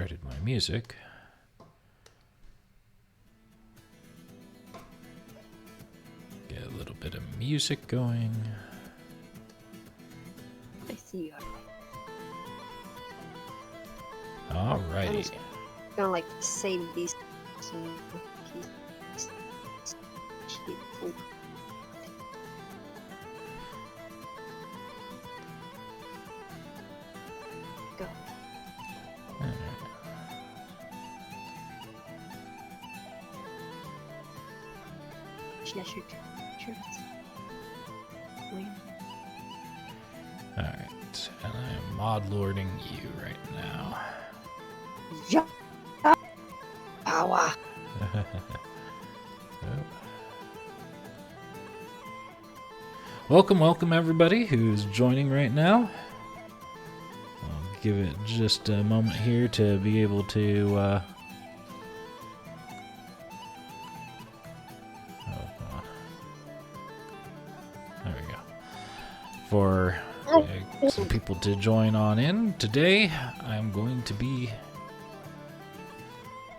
started my music. Get a little bit of music going. I see you. Alrighty. I'm just gonna like save these. So go. Actually, I should. Sure. Wait. Alright, and I am mod lording you right now. Yeah. Power. Welcome everybody who's joining right now. I'll give it just a moment here to be able to there we go. For some people to join on in. Today I'm going to be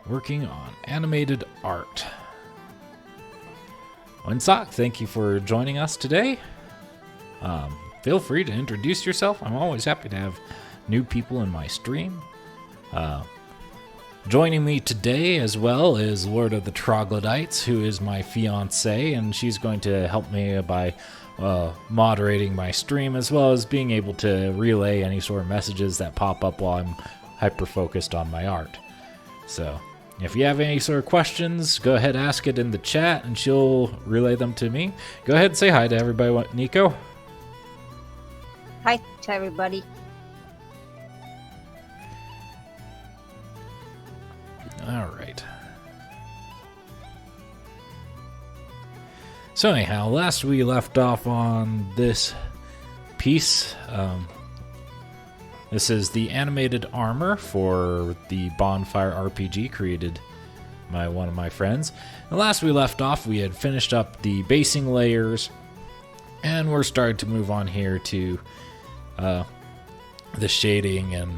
working on animated art. Winsock, thank you for joining us today. Feel free to introduce yourself. I'm always happy to have new people in my stream. Joining me today as well is Lord of the Troglodytes, who is my fiance, and she's going to help me by moderating my stream, as well as being able to relay any sort of messages that pop up while I'm hyper-focused on my art. So, if you have any sort of questions, go ahead and ask it in the chat, and she'll relay them to me. Go ahead and say hi to everybody, Nico. Hi to everybody. All right. So anyhow, last we left off on this piece. This is the animated armor for the Bonfire RPG created by one of my friends. And last we left off, we had finished up the basing layers, and we're starting to move on here to the shading and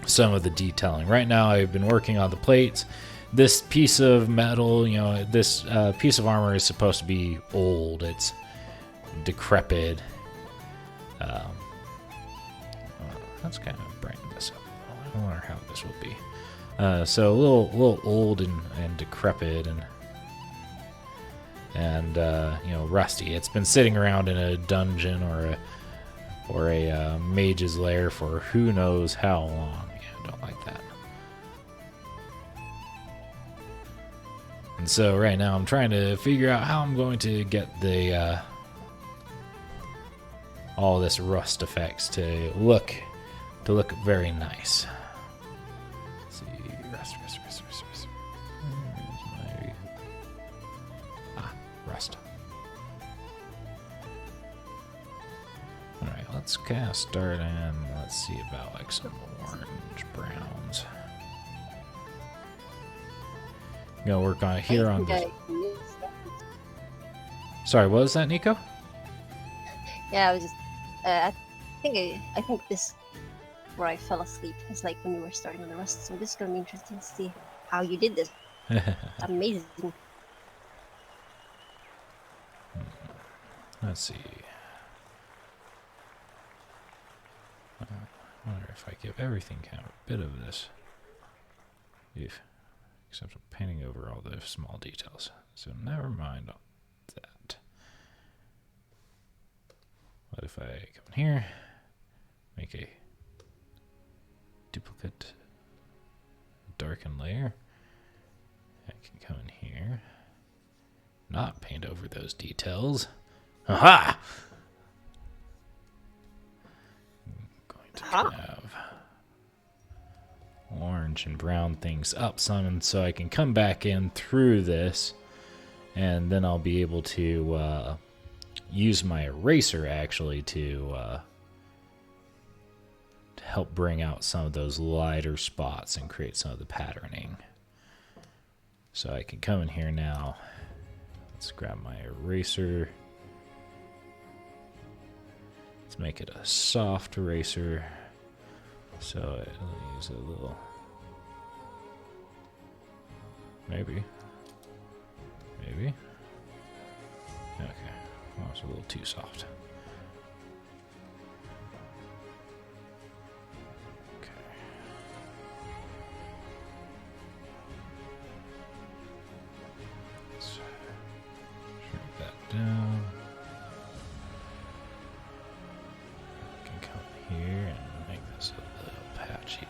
some of the detailing. Right now I've been working on the plates. This piece of metal, this piece of armor is supposed to be old. It's decrepit. Let's kind of brighten this up. I wonder how this will be. So a little old and decrepit and rusty. It's been sitting around in a dungeon or a mage's lair for who knows how long. Yeah, don't like that. And so right now I'm trying to figure out how I'm going to get the all this rust effects to look very nice. Let's see, rust. Where's my rust. All right, let's kind of start and let's see about like some orange browns. I'm gonna work on it here on this. Sorry, what was that, Nico? Yeah, I was just. I think this where I fell asleep is like when you were starting on the rust. So this is gonna be interesting to see how you did this. Amazing. Let's see. I wonder if I give everything kind of a bit of this. Except I'm painting over all the small details. So never mind that. What if I come in here, make a duplicate darken layer? I can come in here, not paint over those details. Aha! I'm going to have orange and brown things up some, and so I can come back in through this, and then I'll be able to use my eraser actually to help bring out some of those lighter spots and create some of the patterning. So I can come in here now. Let's grab my eraser. Let's make it a soft eraser. So I'll use a little. Maybe. Maybe. Okay. Well, it's a little too soft. Okay. Let's shrink that down. I can come here and make this a little patchy.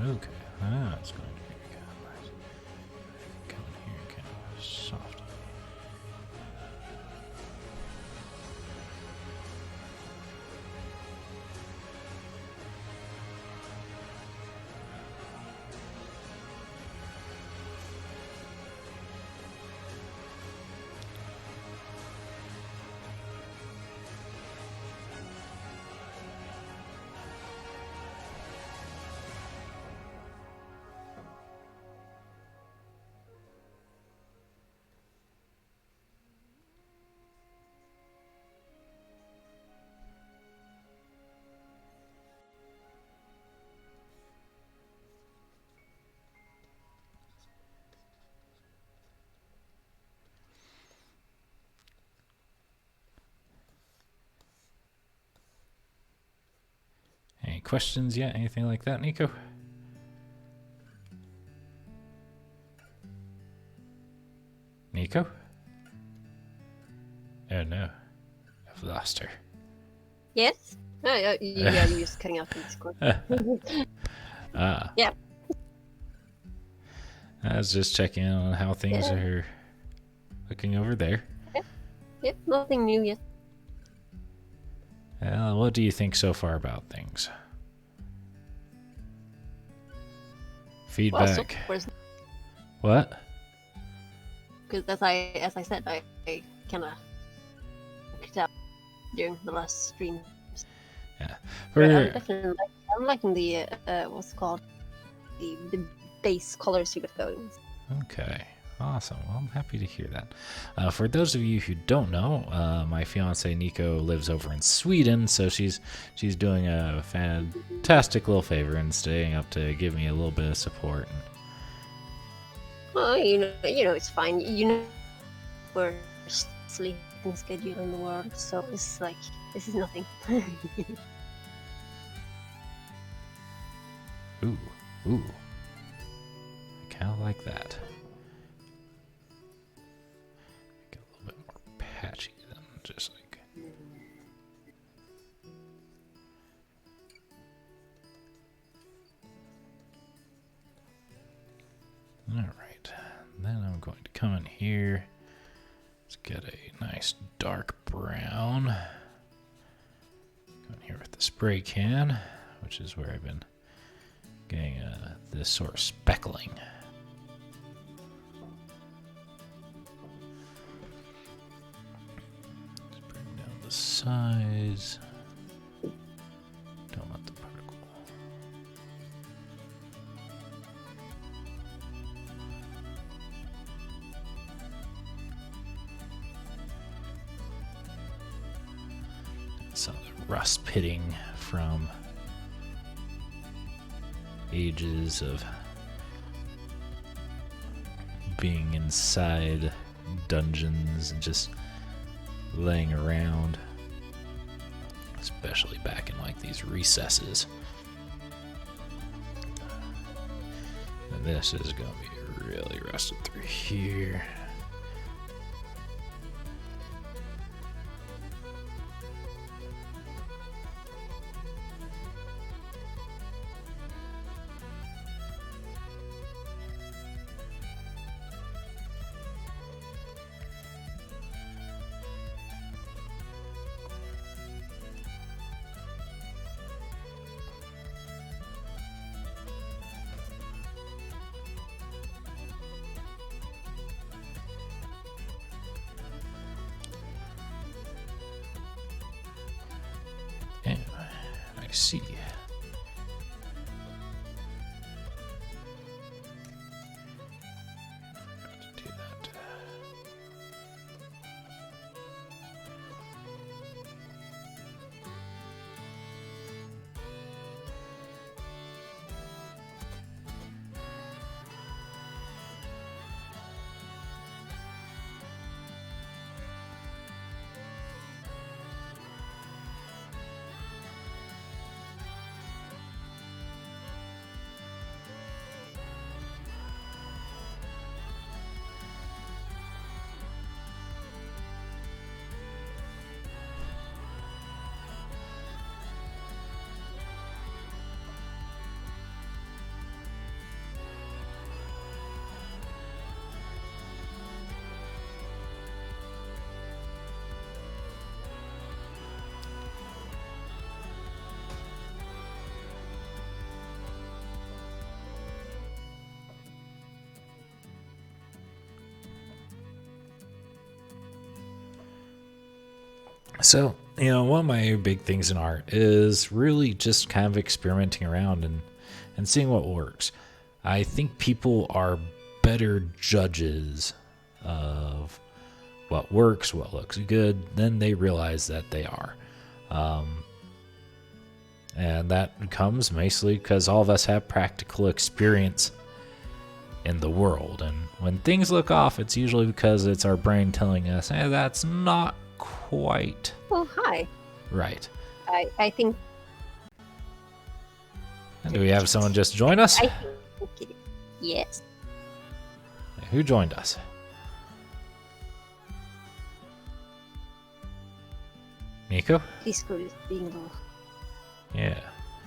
Okay, that's going to be kind of nice. Come in here, kind of soft. Any questions yet? Anything like that, Nico? Nico? Oh no. I've lost her. Yes? Oh, yeah, you're just cutting out the Discord. Yeah. I was just checking on how things are looking over there. Yeah, nothing new yet. What do you think so far about things? Feedback. Well, What? because as I said, I kind of picked up during the last stream. Yeah. I'm liking the what's it called, the base colors you got going. Okay. Awesome. Well, I'm happy to hear that. For those of you who don't know, my fiance Nico lives over in Sweden, so she's doing a fantastic little favor and staying up to give me a little bit of support. Well, you know, it's fine. You know, we're sleeping schedule in the world, so it's like this is nothing. Ooh. I kind of like that. Make it a little bit more patchy than just like. All right. Then I'm going to come in here. Let's get a nice dark brown. Go in here with the spray can, which is where I've been getting this sort of speckling. Just bring down the size. Don't let the particle. Some of the rust pitting from ages of being inside dungeons and just laying around, especially back in like these recesses. And this is gonna be really rusted through here. So, one of my big things in art is really just kind of experimenting around and seeing what works. I think people are better judges of what works, what looks good, than they realize that they are. And that comes mostly because all of us have practical experience in the world. And when things look off, it's usually because it's our brain telling us, hey, that's not quite Oh, hi. right. I think. And do we have someone just join us? I think it is. Yes. Who joined us? Nico? Discord is being low. Yeah.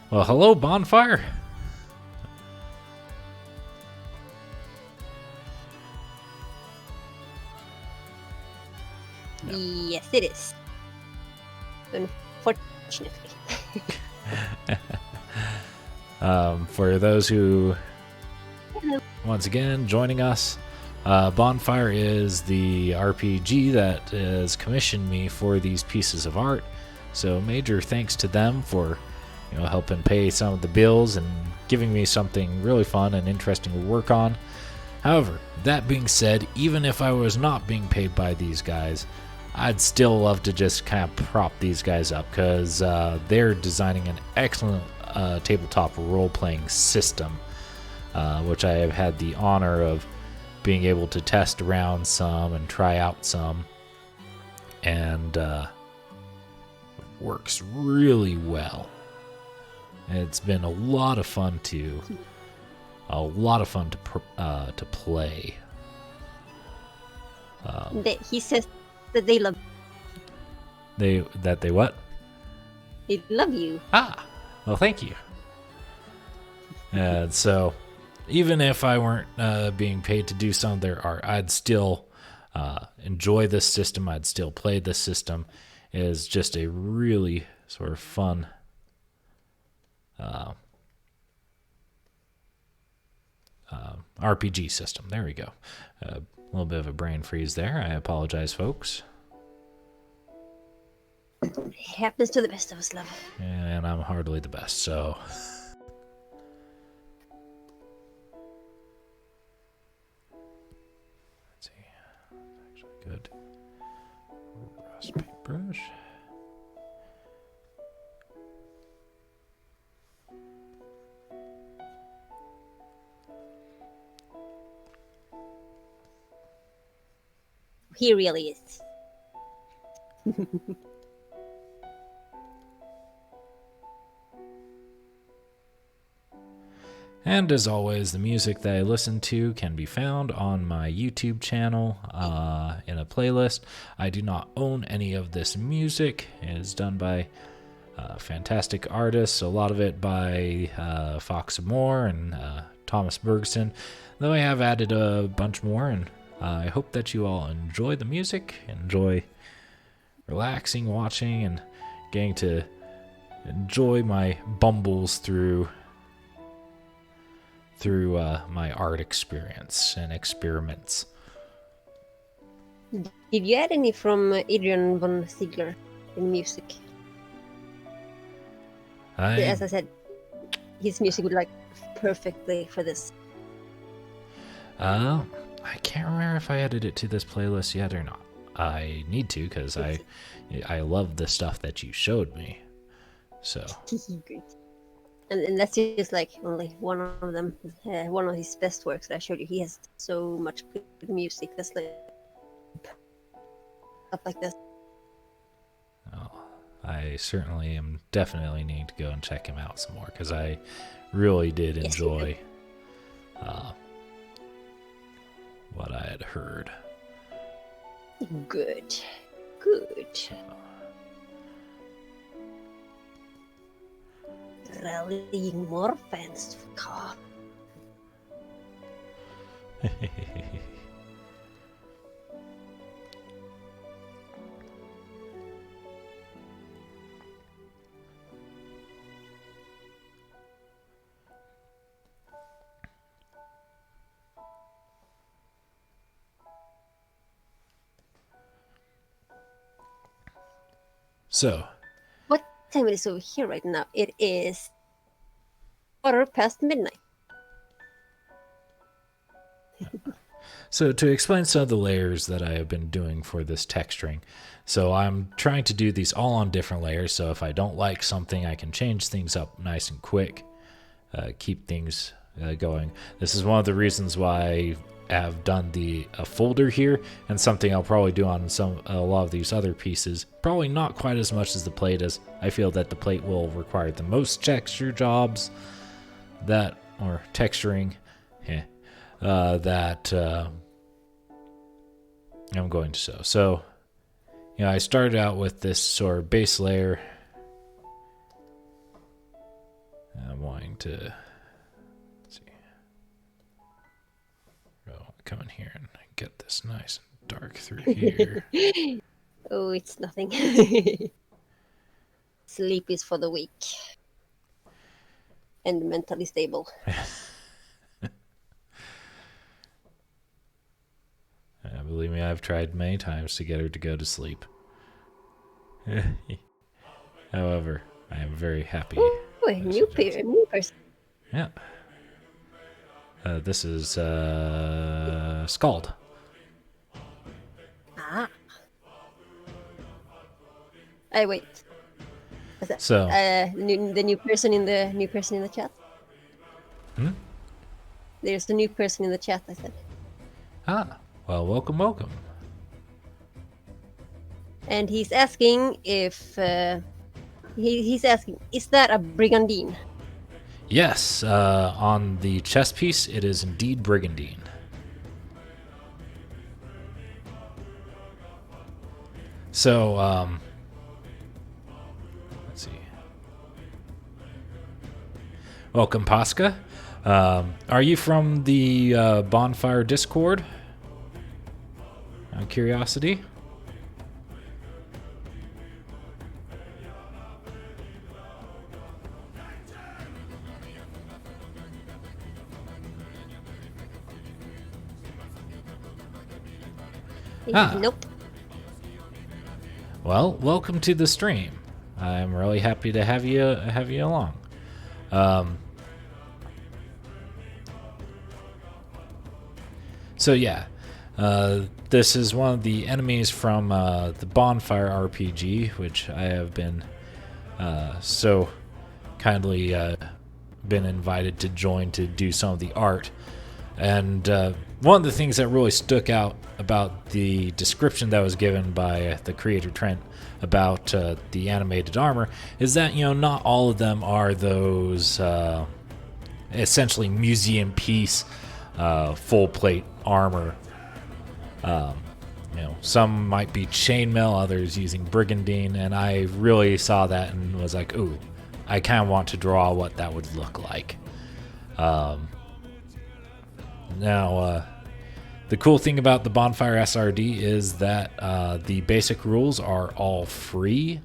Well, hello, Bonfire. No. Yes, it is. Unfortunately. For those who, once again, joining us, Bonfire is the RPG that has commissioned me for these pieces of art. So major thanks to them for, helping pay some of the bills and giving me something really fun and interesting to work on. However, that being said, even if I was not being paid by these guys, I'd still love to just kind of prop these guys up because they're designing an excellent tabletop role-playing system, which I have had the honor of being able to test around some and try out some, and works really well. It's been a lot of fun to play. He says that they love. They what? They love you. Ah, well, thank you. And so, even if I weren't being paid to do some of their art, I'd still enjoy this system. I'd still play this system. It is just a really sort of fun RPG system. There we go. A little bit of a brain freeze there. I apologize, folks. It happens to the best of us, love. And I'm hardly the best, so. Let's see. That's actually good. Rust paintbrush. He really is. And as always, the music that I listen to can be found on my YouTube channel in a playlist. I do not own any of this music. It is done by fantastic artists, a lot of it by Fox Moore and Thomas Bergson, though I have added a bunch more, and I hope that you all enjoy the music, enjoy relaxing, watching, and getting to enjoy my bumbles through my art experience and experiments. Did you add any from Adrian von Ziegler in music? As I said, his music would like perfectly for this. I can't remember if I added it to this playlist yet or not. I need to because I love the stuff that you showed me. So. And that's just like only one of them, one of his best works that I showed you. He has so much good music. That's like stuff like this. Oh, I certainly am definitely needing to go and check him out some more because I really did enjoy what I had heard. Good. Rallying more fans to come. So, What time it is over here right now? It is midnight. So to explain some of the layers that I have been doing for this texturing, so I'm trying to do these all on different layers, so if I don't like something, I can change things up nice and quick, keep things going. This is one of the reasons why I have done a folder here, and something I'll probably do on a lot of these other pieces. Probably not quite as much as the plate, as I feel that the plate will require the most texture jobs, or texturing, that I'm going to sew. So, I started out with this sort of base layer. I'm wanting to, let's see, come in here and get this nice and dark through here. Oh, it's nothing. Sleep is for the weak and mentally stable. Believe me, I've tried many times to get her to go to sleep. However, I am very happy. Oh, a new person. Yeah. This is Scald. Ah. I wait. So the new person in the chat. There's a new person in the chat. I said. Ah. Well, welcome. And he's asking if he's asking, is that a brigandine? Yes, on the chess piece, it is indeed brigandine. So, let's see. Welcome, Pasca. Are you from the Bonfire Discord? Out of curiosity. Nope. Well, welcome to the stream. I'm really happy to have you along. So yeah, this is one of the enemies from the Bonfire RPG, which I have been so kindly been invited to join to do some of the art. And one of the things that really stuck out about the description that was given by the creator Trent about the animated armor is that, not all of them are those essentially museum piece full plate armor. Some might be chainmail, others using brigandine, and I really saw that and was like, ooh, I kind of want to draw what that would look like. Now, the cool thing about the Bonfire SRD is that the basic rules are all free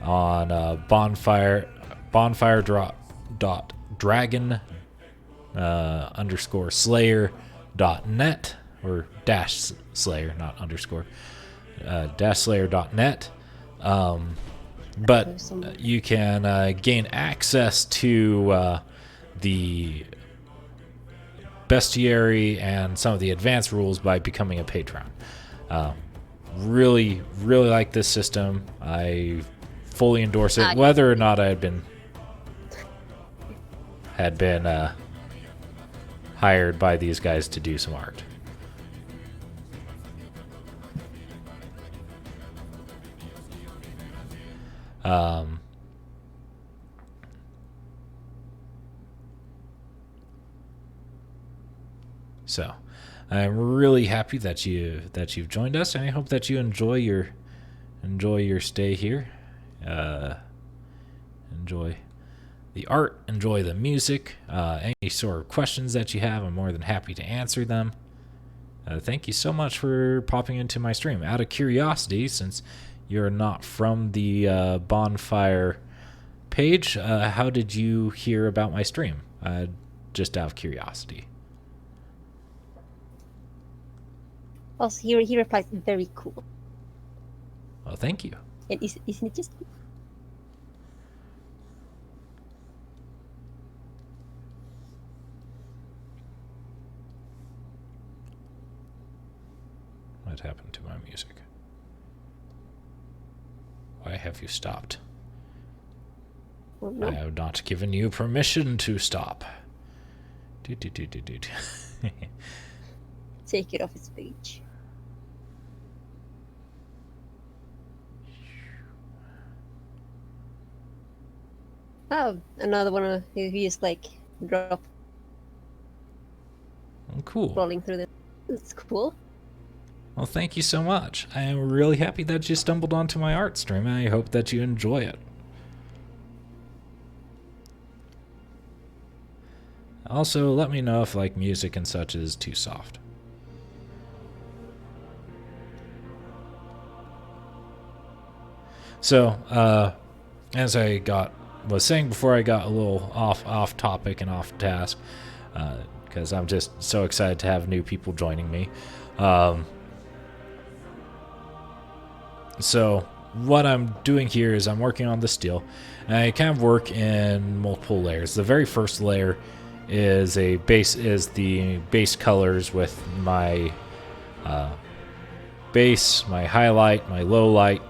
on bonfire.dragon _slayer.net, or dash slayer, not underscore, -slayer.net. But you can gain access to the bestiary and some of the advanced rules by becoming a patron. Really like this system. I fully endorse it, whether or not I had been hired by these guys to do some art. So I'm really happy that you've joined us, and I hope that you enjoy your stay here. Enjoy the art, enjoy the music. Any sort of questions that you have, I'm more than happy to answer them. Thank you so much for popping into my stream. Out of curiosity, since you're not from the Bonfire page, how did you hear about my stream? Just out of curiosity. Also, he replies, very cool. Well, thank you. And isn't it just What happened to my music? Why have you stopped? oh, no. I have not given you permission to stop. Take it off its page. Oh, another one he is like drop Oh, cool. rolling through the. It's cool. Well, thank you so much. I am really happy that you stumbled onto my art stream, and I hope that you enjoy it. Also, let me know if like music and such is too soft. So, as I was saying before, I got a little off topic and off task, because I'm just so excited to have new people joining me. So what I'm doing here is I'm working on the steel, and I kind of work in multiple layers. The very first layer is the base colors with my base, my highlight, my low light,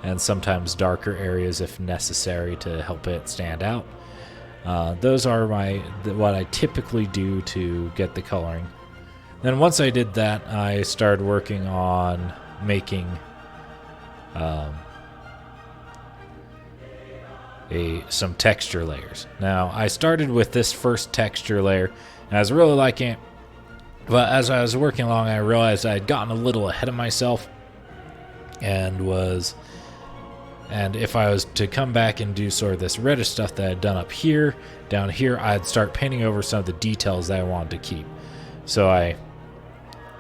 and sometimes darker areas if necessary to help it stand out. Those are what I typically do to get the coloring. Then once I did that, I started working on making some texture layers. Now, I started with this first texture layer, and I was really liking it, but as I was working along, I realized I had gotten a little ahead of myself, and if I was to come back and do sort of this reddish stuff that I'd done up here, down here, I'd start painting over some of the details that I wanted to keep. So I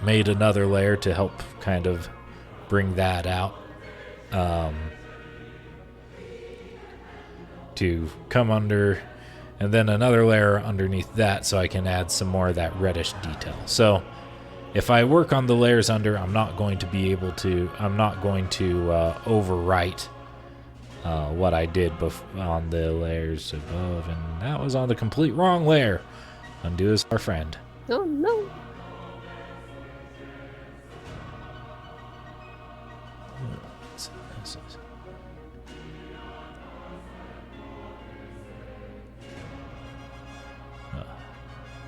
made another layer to help kind of bring that out. To come under, and then another layer underneath that so I can add some more of that reddish detail. So if I work on the layers under, I'm not going to overwrite what I did on the layers above, and that was on the complete wrong layer. Undo is our friend. Oh no.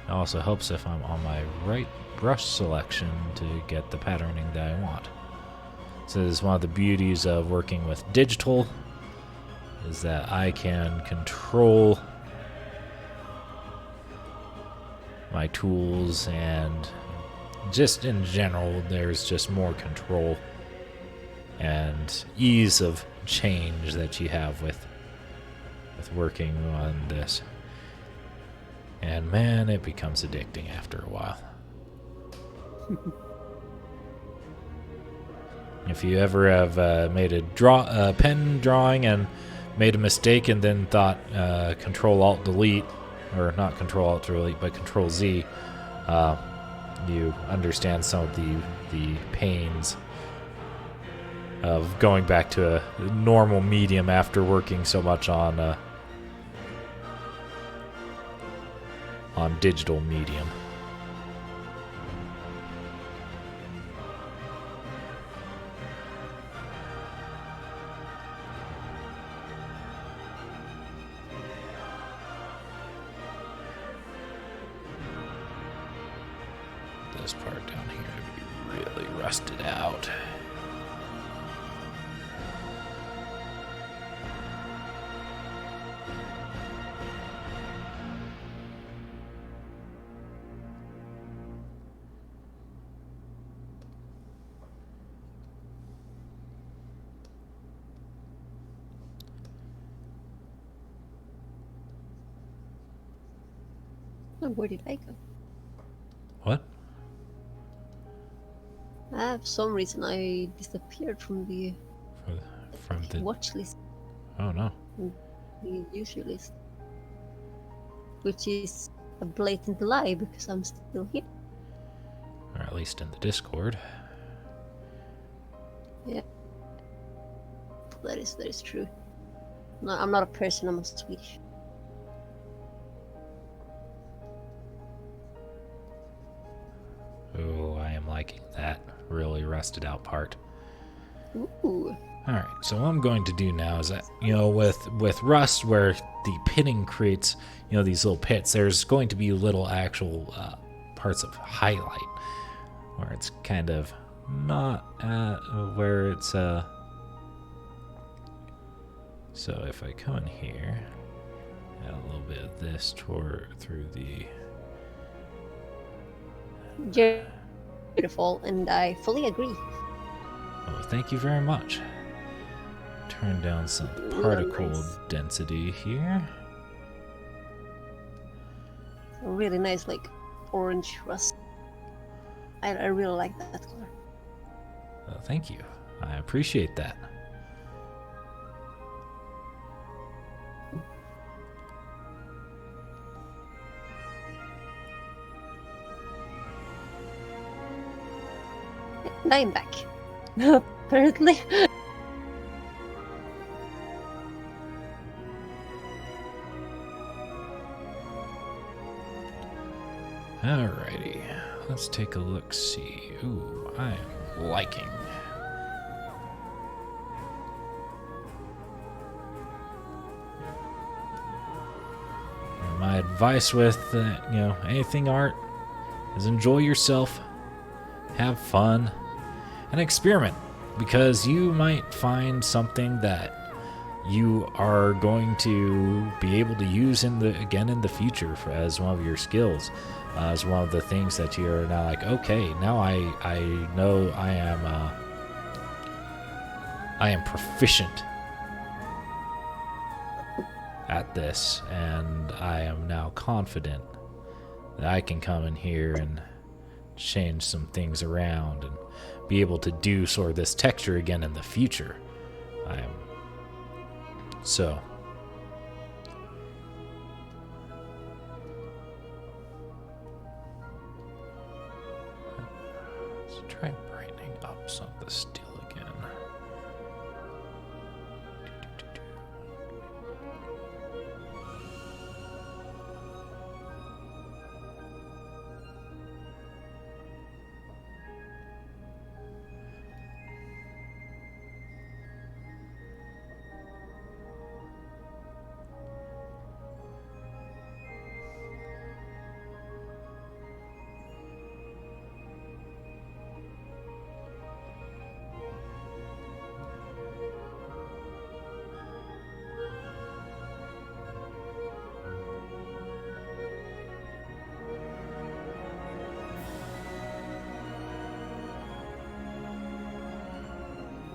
It also helps if I'm on my right brush selection to get the patterning that I want. So this is one of the beauties of working with digital, is that I can control my tools, and just in general there's just more control and ease of change that you have with working on this. And man, it becomes addicting after a while. If you ever have made a pen drawing and made a mistake and then thought Control-Alt-Delete, or not Control-Alt-Delete, but Control-Z, you understand some of the pains of going back to a normal medium after working so much on digital medium. This part down here to be really rusted out. Oh, where did I go? What? For some reason I disappeared from the From the... watch list, Oh no. the user list. Which is a blatant lie because I'm still here. Or at least in the Discord. Yeah. that is true. No, I'm not a person. I'm a Swedish. Oh, I am liking that really rusted out part. Ooh. All right, so what I'm going to do now is that, with rust, where the pitting creates, these little pits, there's going to be little actual parts of highlight where it's kind of not at where it's. So if I come in here, add a little bit of this through the. Beautiful, and I fully agree. Oh, thank you very much. Turn down some particle density here. A really nice, like, orange rust. I really like that color. Thank you. I appreciate that. And I'm back. Apparently. Alrighty, let's take a look. See. Ooh, I am liking. And my advice with anything art is enjoy yourself, have fun, and experiment, because you might find something that you are going to be able to use in the future as one of your skills, as one of the things that you're now like, okay, now I know I am proficient at this, and I am now confident that I can come in here and change some things around and be able to do sort of this texture again in the future. So let's try brightening up some of the steel again.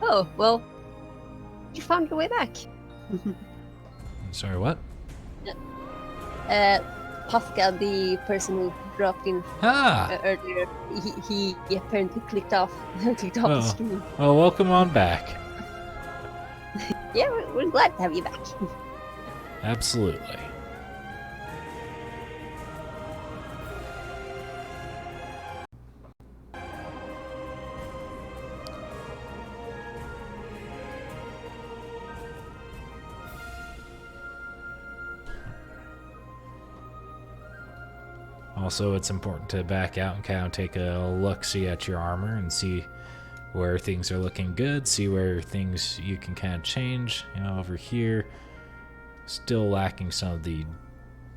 Oh, well, you found your way back. Sorry, what? Pascal, the person who dropped in earlier, he apparently clicked off the stream. Well, welcome on back. Yeah, we're glad to have you back. Absolutely. Also, it's important to back out and kind of take a look-see at your armor and see where things are looking good, see where things you can kind of change. Over here, still lacking some of the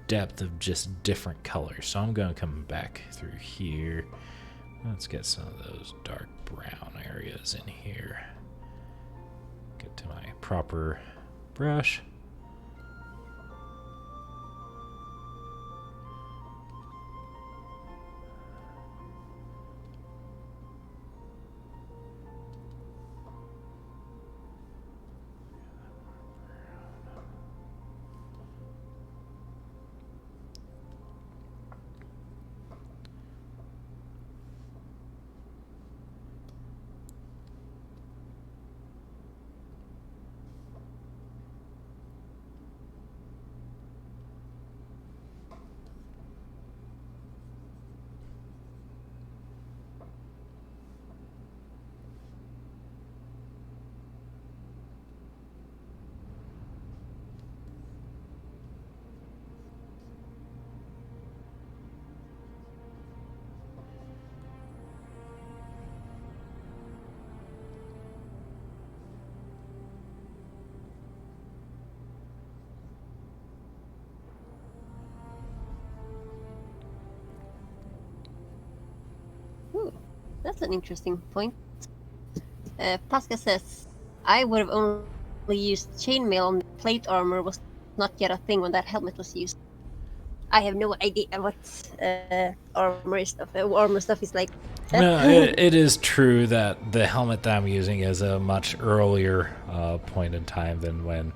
depth of just different colors. So I'm going to come back through here. Let's get some of those dark brown areas in here. Get to my proper brush. That's an interesting point. Pascal says, I would have only used chainmail on the plate armor was not yet a thing when that helmet was used. I have no idea what armor stuff is like. No, it is true that the helmet that I'm using is a much earlier point in time than when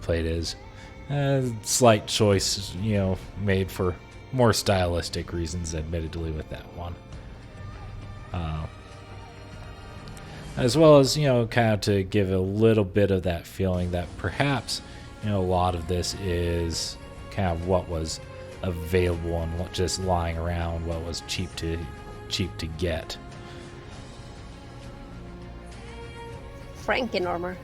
plate is. Slight choice, made for more stylistic reasons, admittedly, with that one. As well as, kind of to give a little bit of that feeling that perhaps, a lot of this is kind of what was available and what just lying around, what was cheap to get. Franken armor.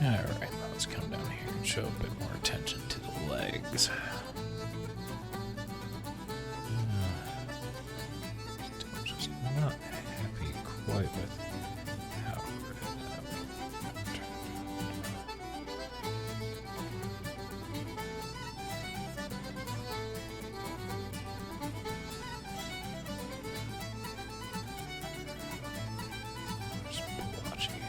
Alright, let's come down here and show a bit more attention to the legs. Still just not happy quite with how we're just watching.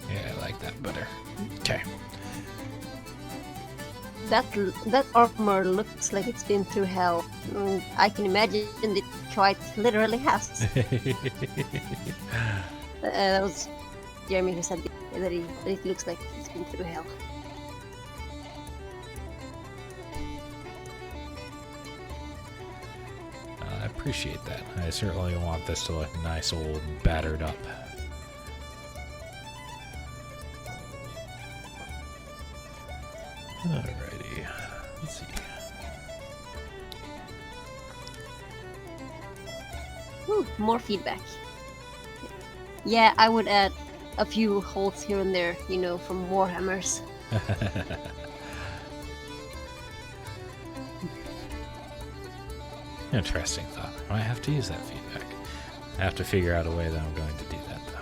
Yeah, I like that better. Okay. That armor looks like it's been through hell. I can imagine it quite literally has. That was Jeremy who said that it looks like it's been through hell. I appreciate that. I certainly want this to look nice, old, battered up. Alrighty, let's see. Ooh, more feedback. Yeah, I would add a few holes here and there, from Warhammers. Interesting thought. I might have to use that feedback. I have to figure out a way that I'm going to do that, though.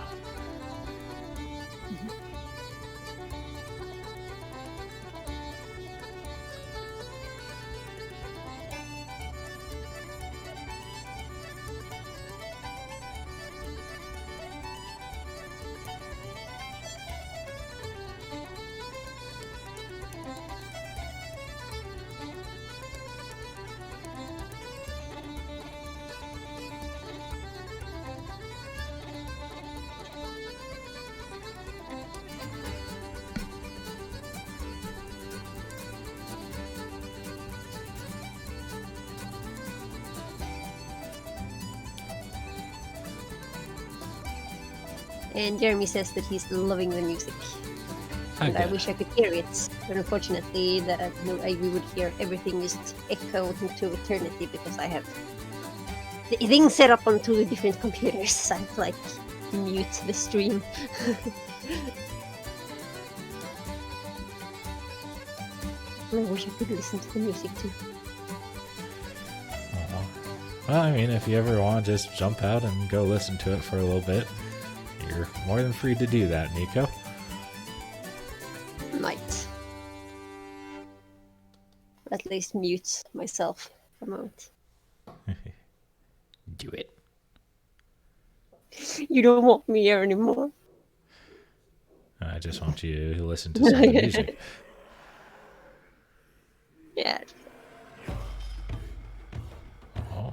And Jeremy says that he's loving the music. I and I get wish I could hear it. But unfortunately, we would hear everything just echo into eternity because I have the thing set up on 2 different computers. So I have to like mute the stream. I wish I could listen to the music too. Well, I mean, if you ever want to just jump out and go listen to it for a little bit, you're more than free to do that, Nico. Might. But at least mute myself for a moment. Do it. You don't want me here anymore. I just want you to listen to some of the music. Yeah. Oh.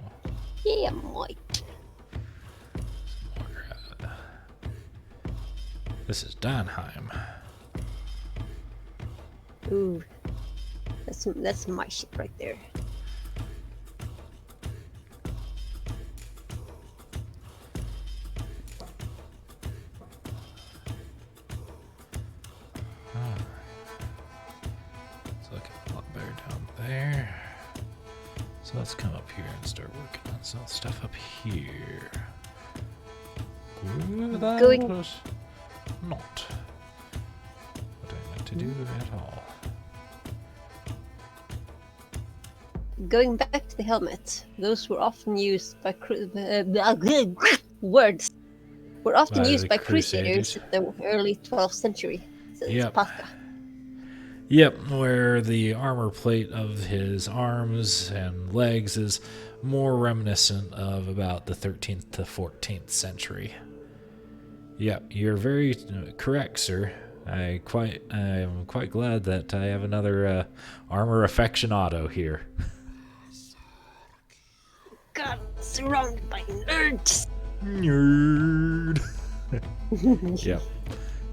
Yeah, Mike. This is Danheim. Ooh. That's my shit right there. It's looking a lot better down there. So let's come up here and start working on some stuff up here. That Going- was not what I meant to do at all. Going back to the helmet, those were often used by words were often By used the by Crusaders. crusaders in the early 12th century. So it's Yep. Pascha. Yep, where the armor plate of his arms and legs is more reminiscent of about the 13th to 14th century. Yep, you're very correct, sir. I am quite glad that I have another armor affectionado here. God, surrounded by nerds. Nerd. Yep.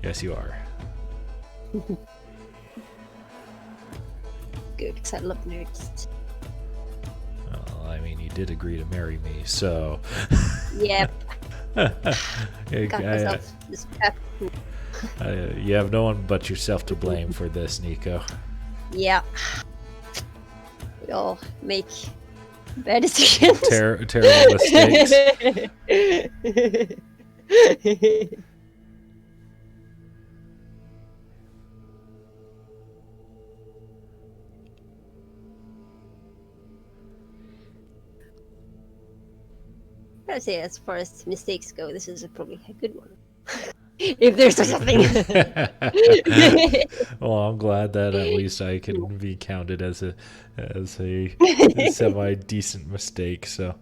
Yes, you are. Good, because I love nerds. Well, I mean, you did agree to marry me, so. Yep, I- got I- myself this crap. you have no one but yourself to blame for this, Nico. Yeah. We all make bad decisions. Terrible mistakes. I'd say as far as mistakes go, this is probably a good one. If there's such a thing. Well, I'm glad that at least I can be counted as a semi decent mistake. So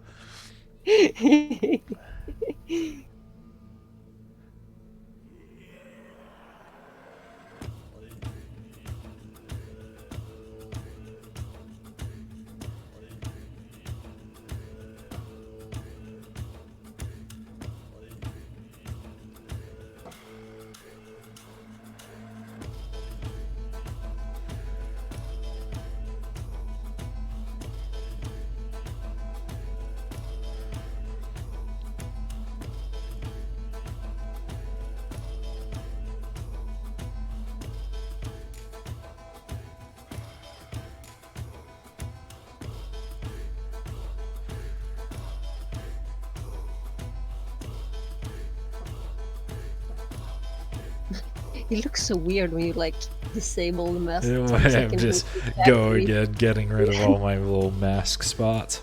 It looks so weird when you like disable the mask. I'm just going and getting rid of all my little mask spots.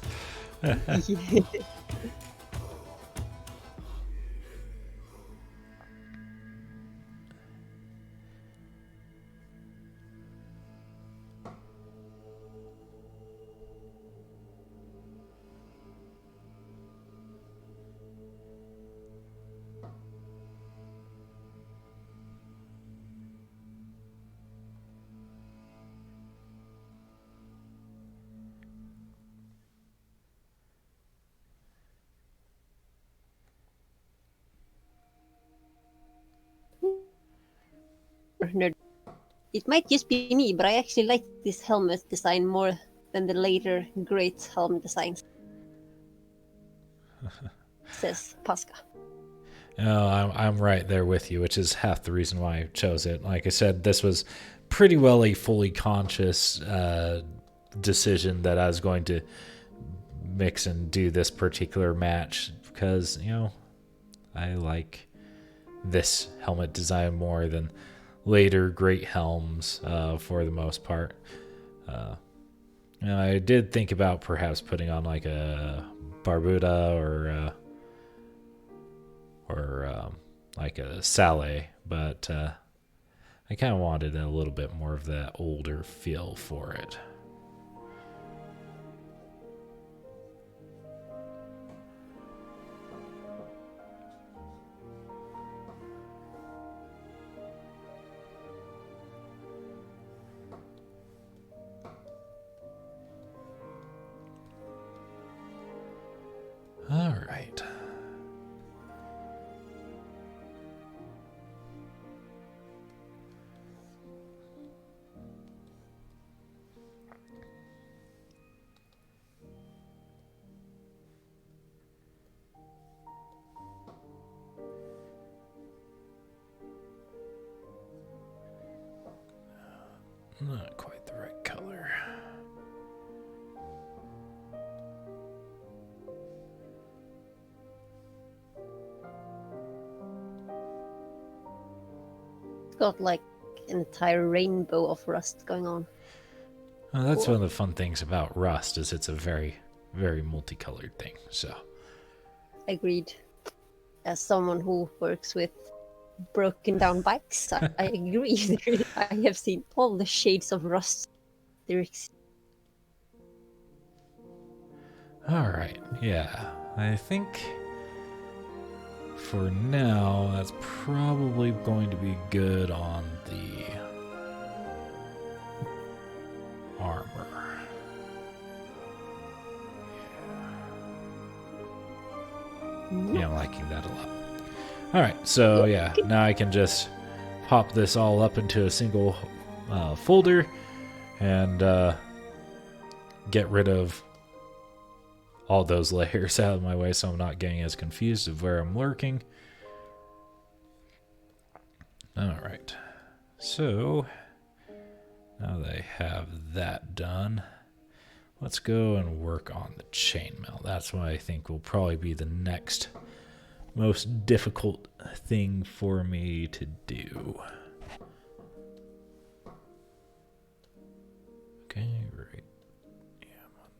Nerd. It might just be me, but I actually like this helmet design more than the later great helm designs. Says Pascha. No, I'm right there with you, which is half the reason why I chose it. Like I said, this was pretty well a fully conscious decision that I was going to mix and do this particular match because, I like this helmet design more than later great helms for the most part. I did think about perhaps putting on like a Barbuda or like a Saleh, but I kind of wanted a little bit more of that older feel for it. All right. Not quite the right color. It's got like an entire rainbow of rust going on. Well, that's one of the fun things about Rust is it's a very, very multicolored thing. So Agreed. As someone who works with broken down bikes, I agree. I have seen all the shades of rust there exists. all right, yeah, I think for now that's probably going to be good on the armor. Yeah, I'm liking that a lot. All right, so yeah, now I can just pop this all up into a single folder and get rid of all those layers out of my way so I'm not getting as confused of where I'm working. All right, so now that I have that done, let's go and work on the chainmail. That's what I think will probably be the next most difficult thing for me to do. Okay, right. Yeah, I'm on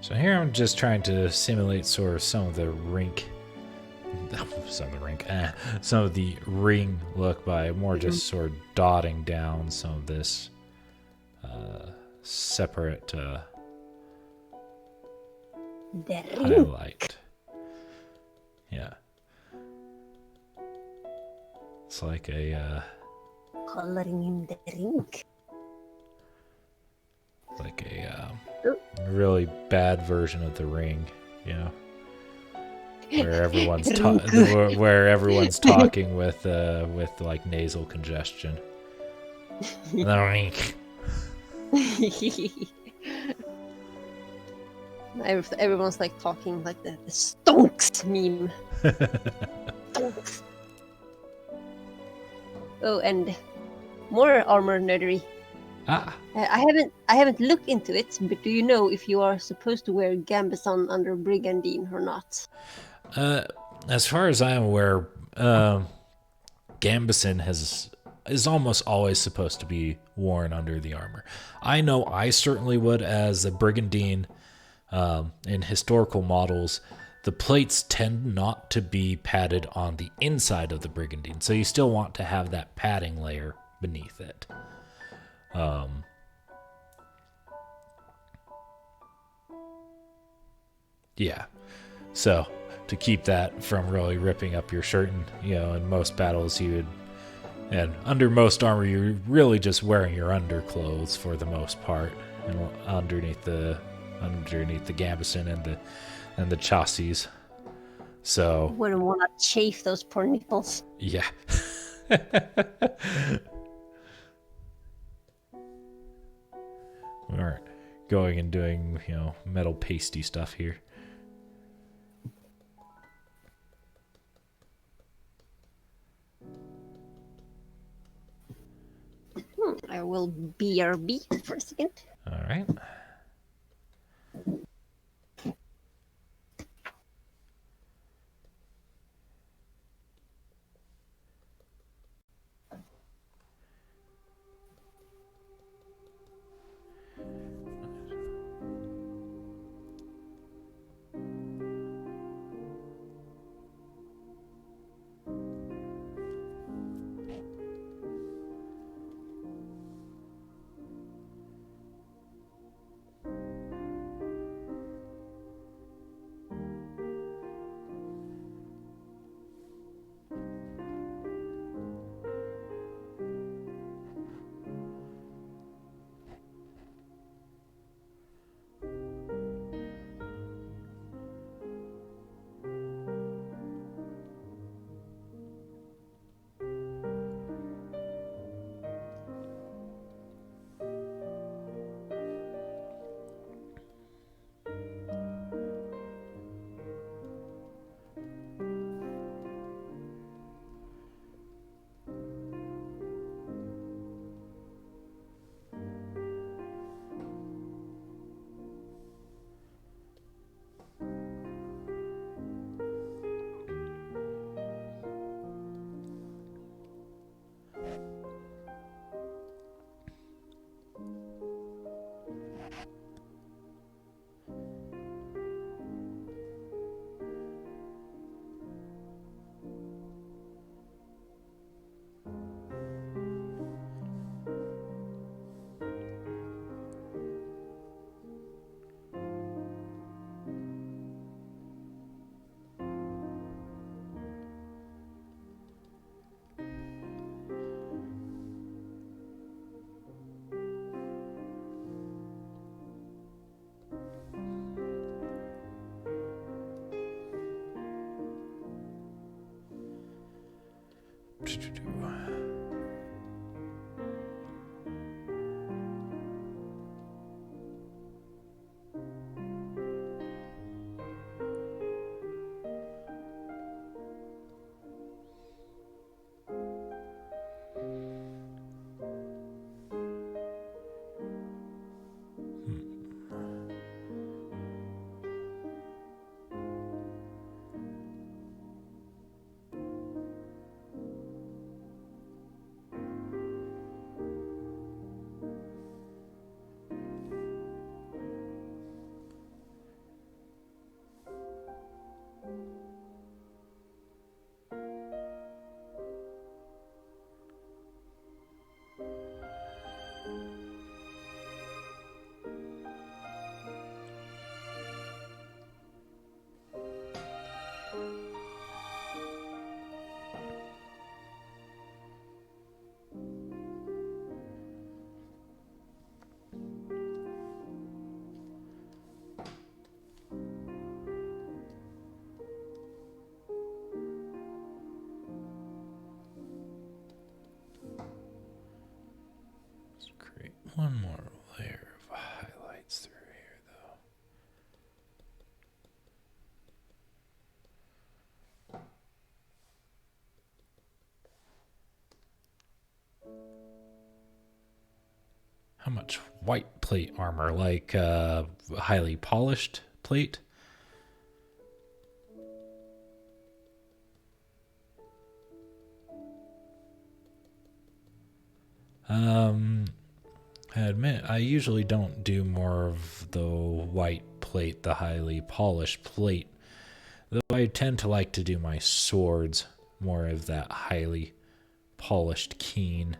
So here I'm just trying to simulate sort of some of the some of the ring look by more just sort of dotting down some of this separate highlight. Yeah. It's like a coloring in the ring. Like a Oh. really bad version of The Ring, you know, where everyone's Rinku. where everyone's talking with like nasal congestion. The Ring. Everyone's like talking like the stonks meme. Stonks. Oh, and more armor nerdery. Ah, I haven't looked into it, but do you know if you are supposed to wear Gambison under Brigandine or not? as far as I am aware, Gambison is almost always supposed to be worn under the armor. I know I certainly would, as a brigandine. In historical models, the plates tend not to be padded on the inside of the brigandine, so you still want to have that padding layer beneath it. Yeah. So to keep that from really ripping up your shirt, and in most battles you would, and under most armor you're really just wearing your underclothes for the most part, and underneath the gambison and the chassis. So Wouldn't want to chafe those poor nipples. yeah. We aren't going and doing metal pasty stuff here. I will BRB for a second. All right. much white plate armor, like highly polished plate. I admit, I usually don't do more of the white plate, the highly polished plate. Though I tend to like to do my swords more of that highly polished keen.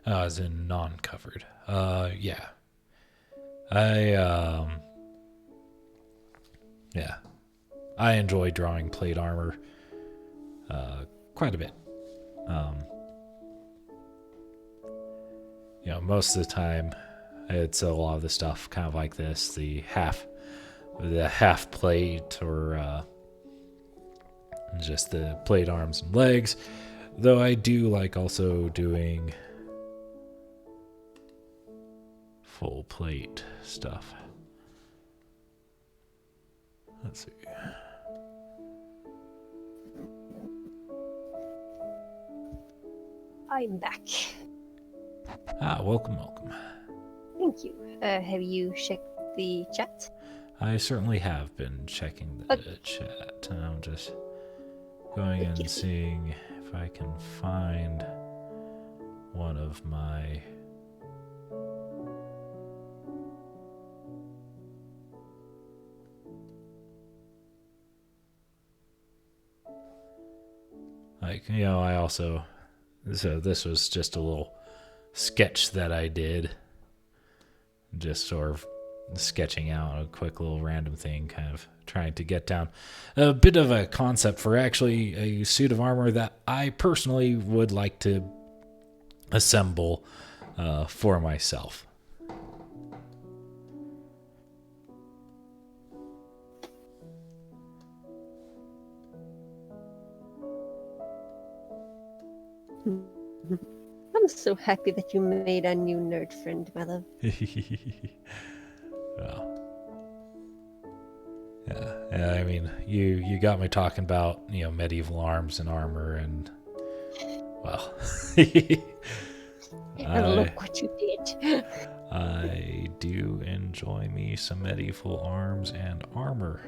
As in non-covered. Yeah. Yeah. I enjoy drawing plate armor quite a bit. Most of the time, it's a lot of the stuff kind of like this, the half plate, or just the plate arms and legs. Though I do like also doing full plate stuff. Let's see. I'm back. Welcome. Thank you. Have you checked the chat? I certainly have been checking the chat. And I'm just going and seeing if I can find one of my... I also... So this was just a little sketch that I did. Just sort of sketching out a quick little random thing, kind of trying to get down a bit of a concept for actually a suit of armor that I personally would like to assemble for myself. I'm so happy that you made a new nerd friend, my love. Well, yeah. I mean, you got me talking about medieval arms and armor, and well, look what you did. I do enjoy me some medieval arms and armor.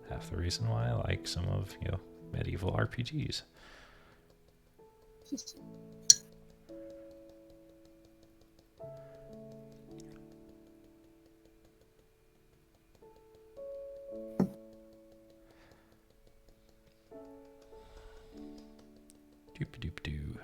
Half the reason why I like some of medieval RPGs. Doop-a-doop-doo.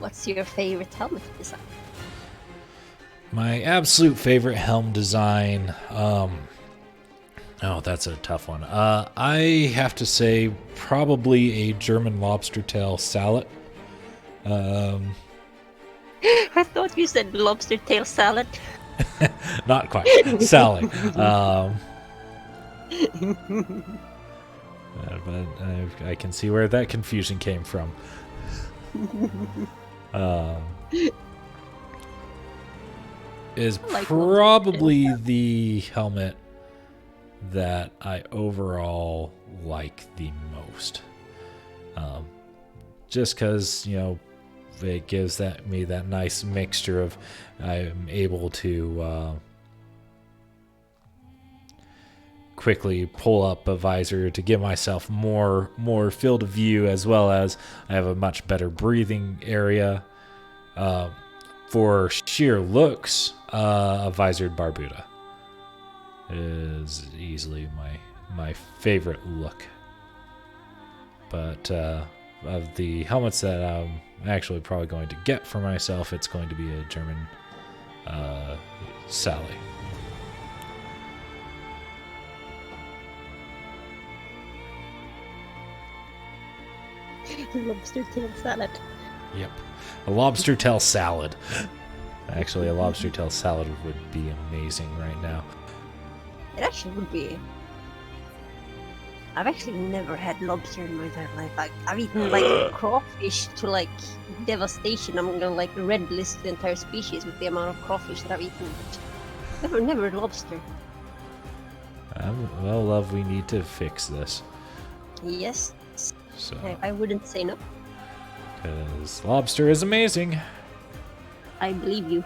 What's your favorite helmet design? My absolute favorite helm design. Oh, that's a tough one. I have to say probably a German lobster tail salad. I thought you said lobster tail salad. Not quite. Salad. But I can see where that confusion came from. Is probably the helmet that I overall like the most. Just because, it gives me that nice mixture of I'm able to quickly pull up a visor to give myself more field of view, as well as I have a much better breathing area. For sheer looks, a visored Barbuda is easily my favorite look. But of the helmets that I'm actually probably going to get for myself, it's going to be a German Sally. Lobster tail salad. Yep. A lobster tail salad. Actually, a lobster tail salad would be amazing right now. It actually would be. I've actually never had lobster in my entire life. I've eaten crawfish to devastation. I'm gonna red list the entire species with the amount of crawfish that I've eaten. But never lobster. Well, love, we need to fix this. Yes. So, I wouldn't say no. Because lobster is amazing. I believe you.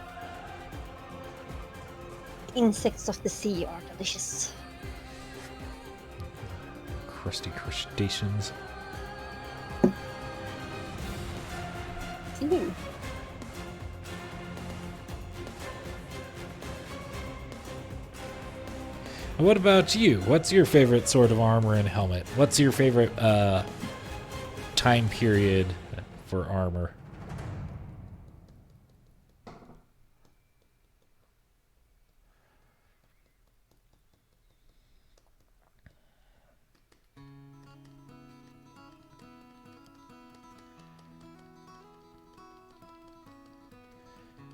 Insects of the sea are delicious. Crusty crustaceans. What about you? What's your favorite sort of armor and helmet? What's your favorite time period for armor?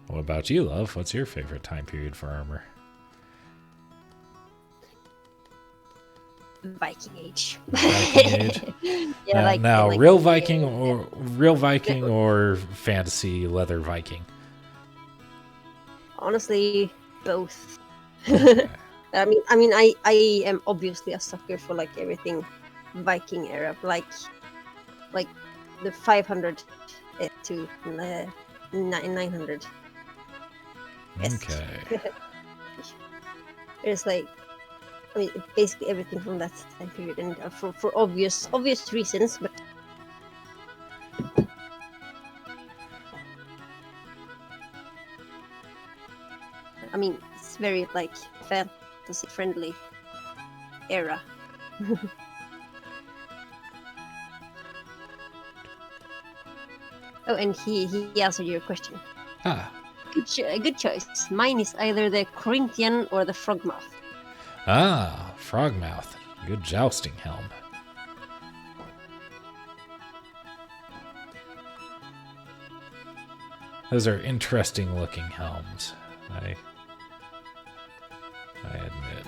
What about you, love? What's your favorite time period for armor? Viking Age. Viking Age. Yeah, now, real Viking or fantasy leather Viking? Honestly, both. I am obviously a sucker for everything Viking era, like the 500 to 900. Yes. Okay. There's basically everything from that time period, and for obvious reasons, but it's very fantasy friendly era. Oh, and he answered your question. Good choice. Mine is either the Corinthian or the Frogmouth. Frogmouth. Good jousting helm. Those are interesting looking helms, I admit.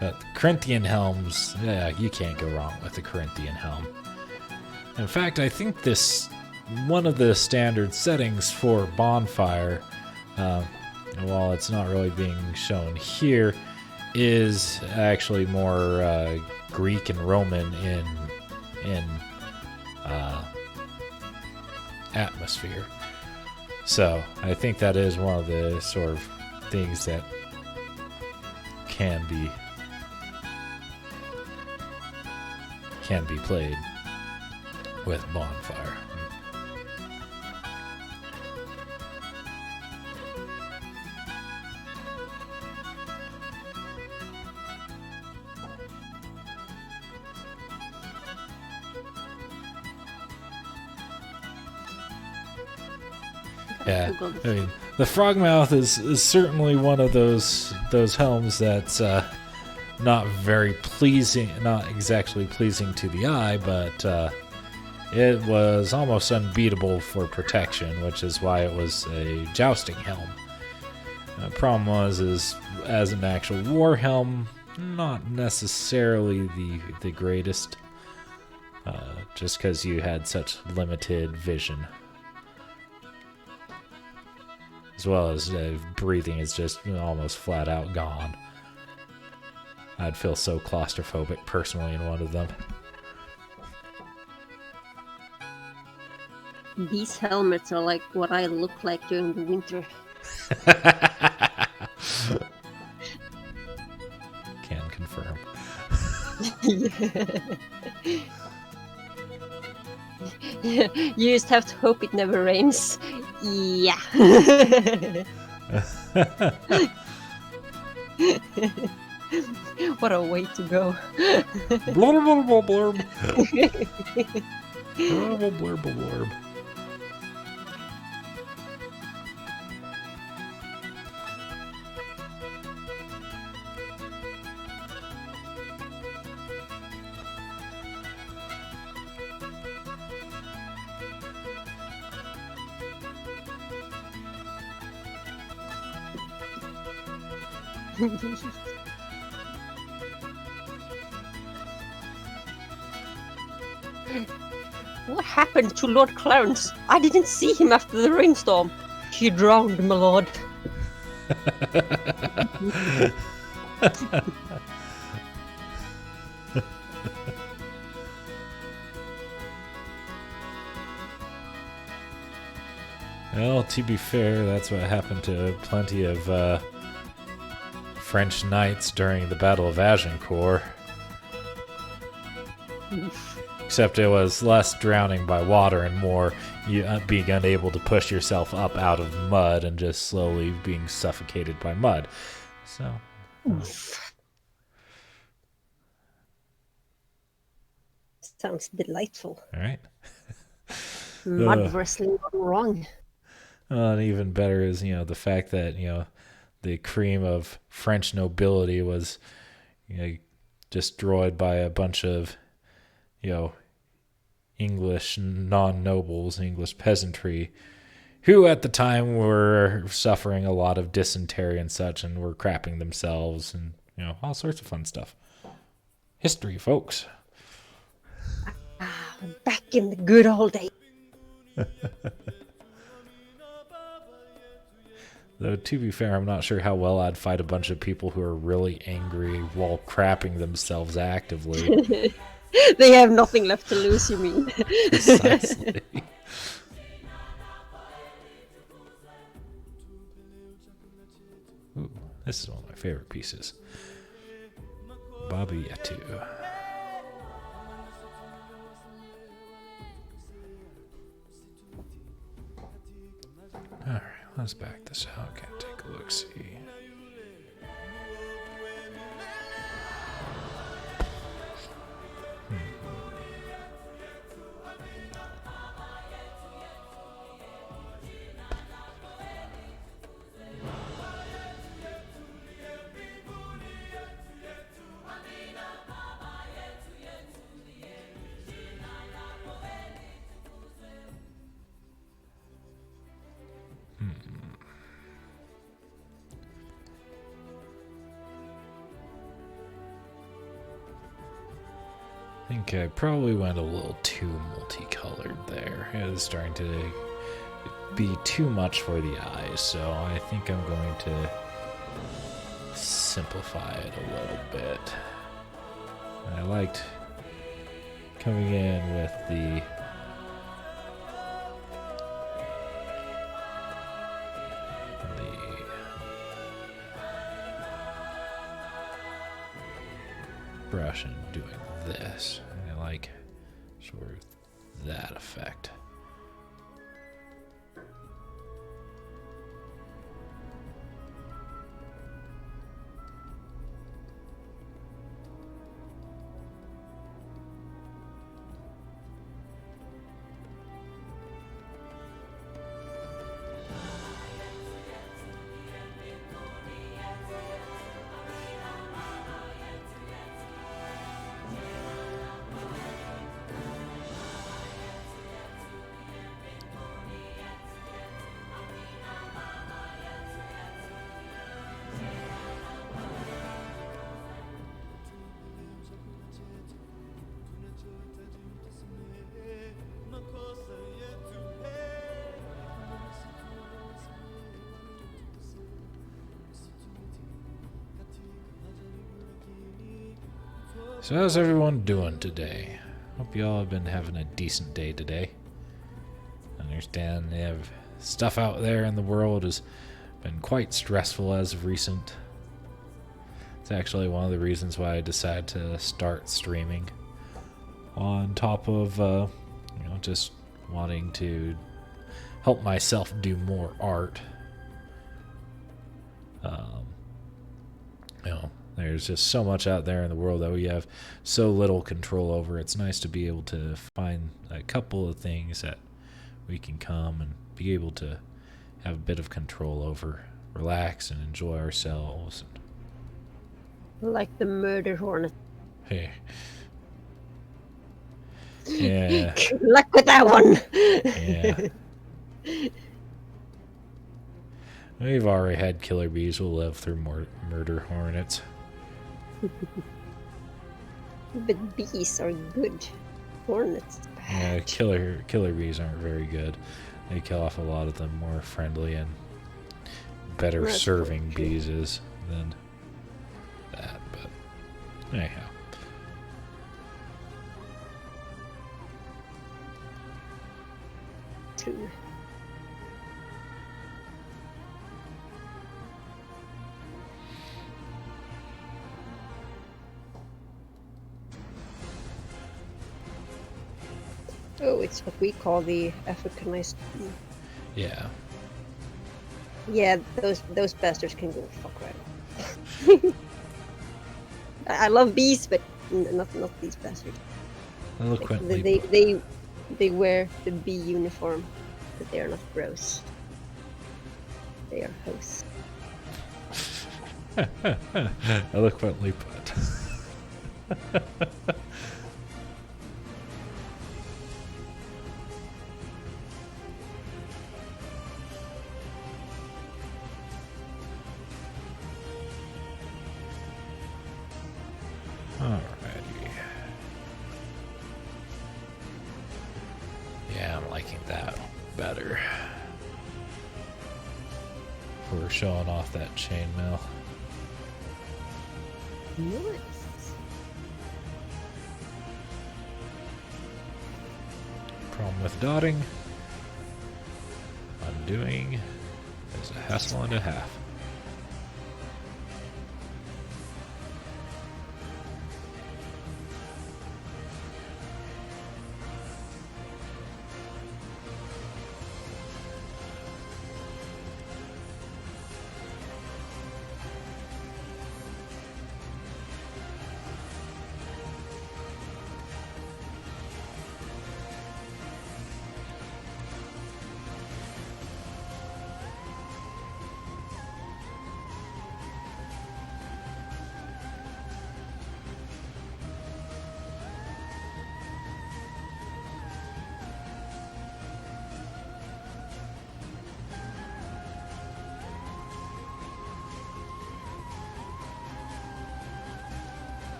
But the Corinthian helms, you can't go wrong with the Corinthian helm. In fact, I think one of the standard settings for Bonfire, while it's not really being shown here, is actually more Greek and Roman in atmosphere. So I think that is one of the sort of things that can be played with Bonfire. Yeah, the Frogmouth is certainly one of those helms that's not very pleasing, not exactly pleasing to the eye, but it was almost unbeatable for protection, which is why it was a jousting helm. The problem was, is as an actual war helm, not necessarily the greatest, just because you had such limited vision. As well as breathing is just almost flat out gone. I'd feel so claustrophobic personally in one of them. These helmets are like what I look like during the winter. Can confirm. You just have to hope it never rains. Yeah. What a way to go. Blurb, blurb, blurb. Blurb, blurb, blurb. What happened to Lord Clarence? I didn't see him after the rainstorm. He drowned, my lord. Well, to be fair, that's what happened to plenty of French knights during the Battle of Agincourt. Except it was less drowning by water and more you being unable to push yourself up out of mud and just slowly being suffocated by mud. So. Sounds delightful. All right. Mud wrestling gone wrong. And even better is, the fact that, the cream of French nobility was, destroyed by a bunch of, English non-nobles, English peasantry, who at the time were suffering a lot of dysentery and such and were crapping themselves and, all sorts of fun stuff. History, folks. Back in the good old days. Though, to be fair, I'm not sure how well I'd fight a bunch of people who are really angry while crapping themselves actively. They have nothing left to lose, you mean? Precisely. Ooh, this is one of my favorite pieces. Baba Yetu. Alright, let's back this out. Can't take a look-see. I think I probably went a little too multicolored there. It was starting to be too much for the eyes, so I think I'm going to simplify it a little bit. I liked coming in with the brush and doing this. I like sort of that effect. So how's everyone doing today? Hope you all have been having a decent day today. I understand they have stuff out there in the world has been quite stressful as of recent. It's actually one of the reasons why I decided to start streaming. On top of, just wanting to help myself do more art. There's just so much out there in the world that we have so little control over. It's nice to be able to find a couple of things that we can come and be able to have a bit of control over, relax and enjoy ourselves. Like the murder hornet. Hey. Yeah. Good luck with that one. Yeah. We've already had killer bees. We'll live through more murder hornets. But bees are good. Hornets Yeah, bad. killer bees aren't very good. They kill off a lot of them more friendly and better That's serving true. bees than that. But anyhow. True. Oh, it's what we call the Africanized bee. Yeah. Yeah, those bastards can go fuck right. I love bees, but not these bastards. Eloquently. They wear the bee uniform, but they are not bros. They are hosts. Eloquently put. Alrighty. Yeah, I'm liking that better. We're showing off that chainmail. Nice. Problem with dotting, undoing is a hassle and a half.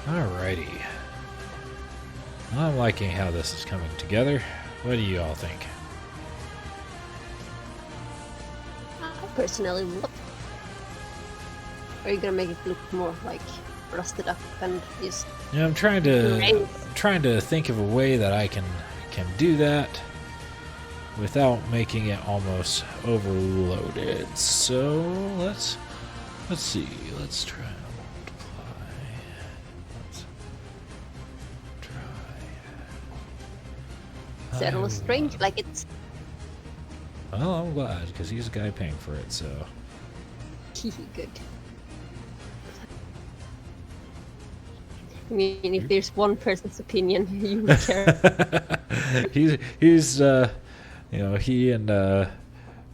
Alrighty. I'm liking how this is coming together. What do you all think? I personally love. Are you gonna make it look more like rusted up and just Yeah, I'm trying to think of a way that I can do that without making it almost overloaded. So let's see. Let's try and multiply. Let's try. settle strange like it's Well, I'm glad because he's the guy paying for it. So good. I mean, if there's one person's opinion you would care. he's he and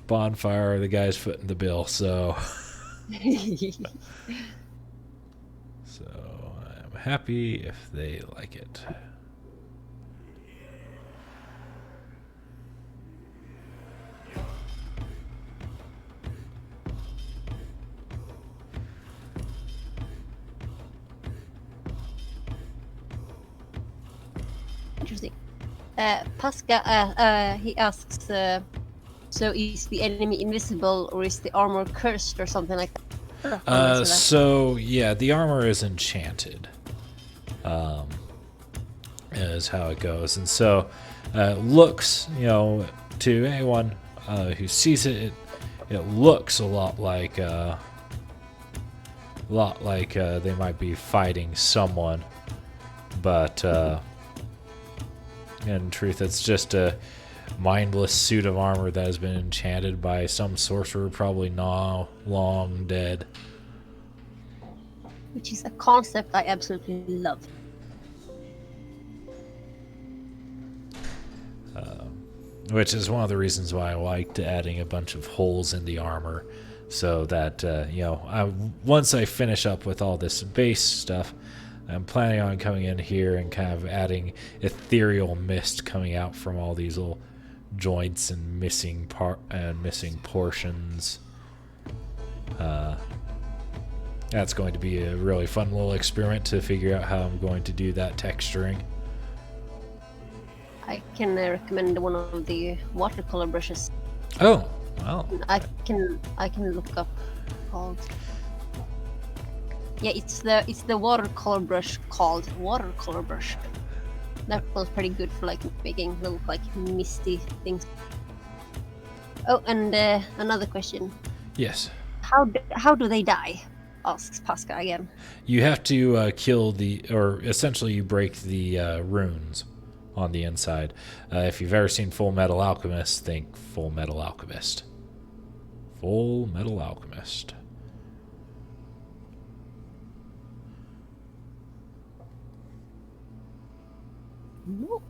Bonfire are the guys footing the bill. So I'm happy if they like it. Interesting. Pascal, he asks, so is the enemy invisible or is the armor cursed or something like that? So yeah, the armor is enchanted. Is how it goes, and so looks, to anyone who sees it, it looks a lot like they might be fighting someone, but in truth, it's just a mindless suit of armor that has been enchanted by some sorcerer, probably now long dead. Which is a concept I absolutely love. Which is one of the reasons why I liked adding a bunch of holes in the armor, so that once I finish up with all this base stuff, I'm planning on coming in here and kind of adding ethereal mist coming out from all these little joints and missing portions. That's going to be a really fun little experiment to figure out how I'm going to do that texturing. I can recommend one of the watercolor brushes. Oh, wow. I can look up called. Yeah, it's the watercolor brush called watercolor brush. That was pretty good for like making look like misty things. Oh, and another question. Yes. How do they die? Asks Pascal again. You have to kill or essentially you break the runes on the inside. If you've ever seen Full Metal Alchemist, think Full Metal Alchemist. Full Metal Alchemist. No.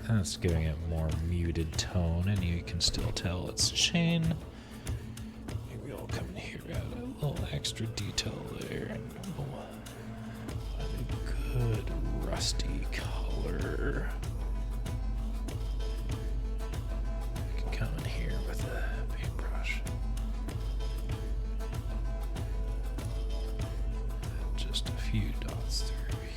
That's giving it more muted tone, and you can still tell it's Shane. Maybe I'll come in here, add a little extra detail there, and we'll find a good rusty color. I can come in here with a paintbrush. Just a few dots through here.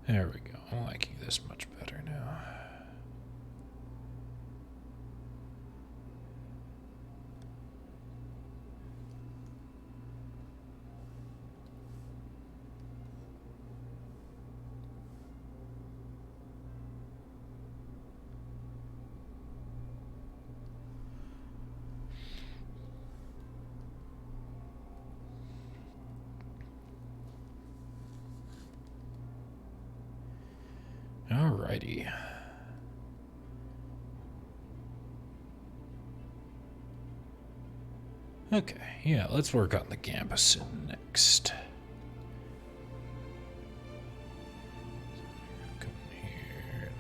There we go. I'm liking this much better now. Alrighty. Okay, yeah, let's work on the Gambeson next. Come here.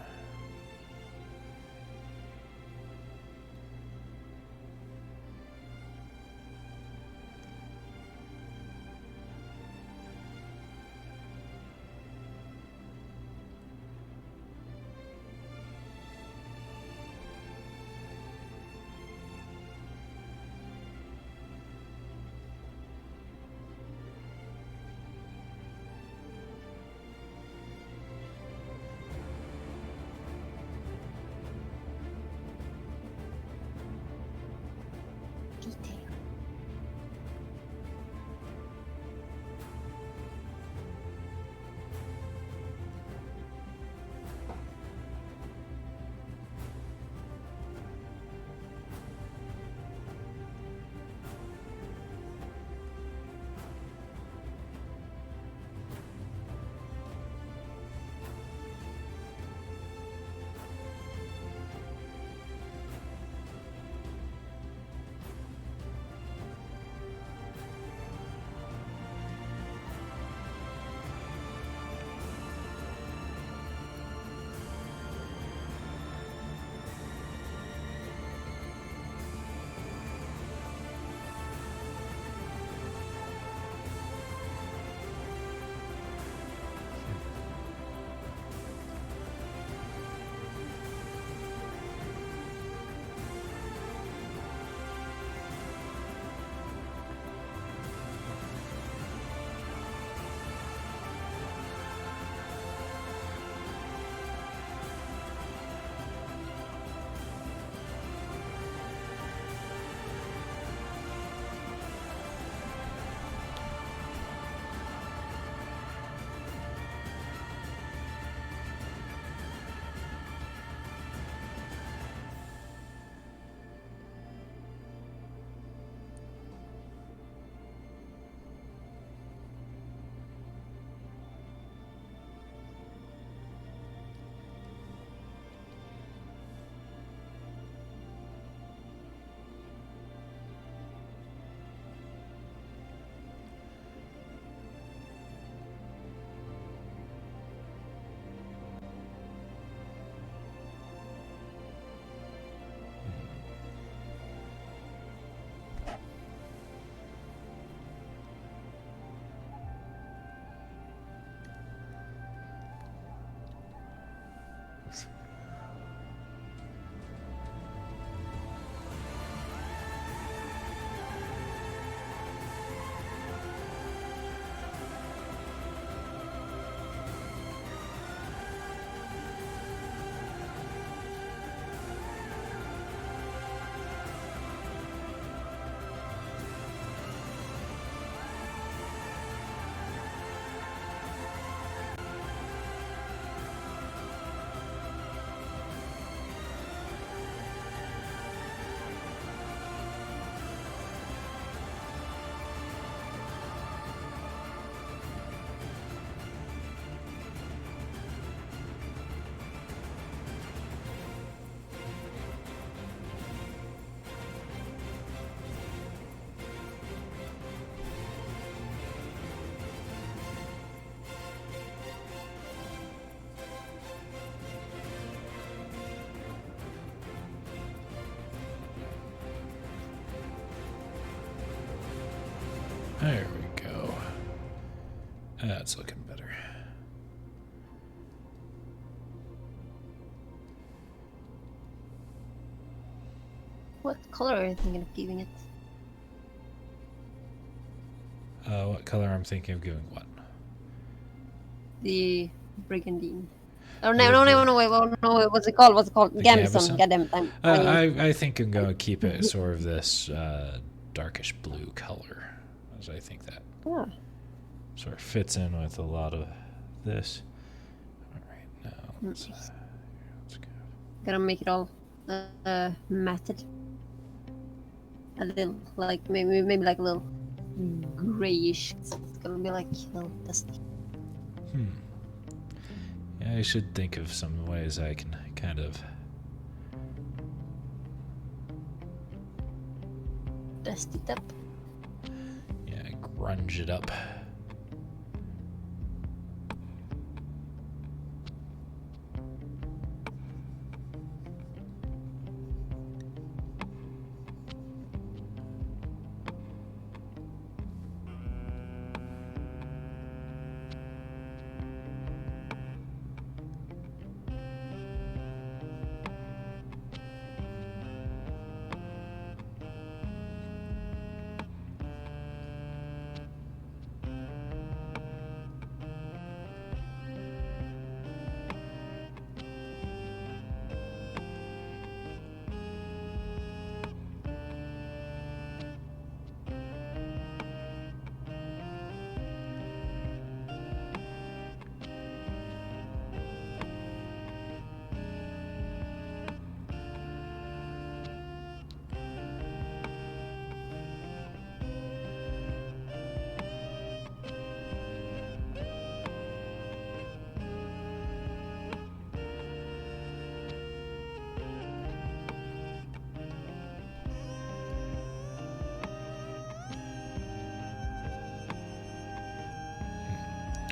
There we go. That's looking better. What color are you thinking of giving it? What color I'm thinking of giving what? The Brigandine. Oh no! Wait, no! What's it called? The Gambeson. Gambeson? Goddamn it! I think I'm going to keep it sort of this darkish blue color, as I think that sort of fits in with a lot of this. All right, now let's go. Gotta make it all matted. A little, like maybe like a little grayish. It's gonna be like a little dusty. Yeah, I should think of some ways I can kind of Dust it up. yeah, grunge it up.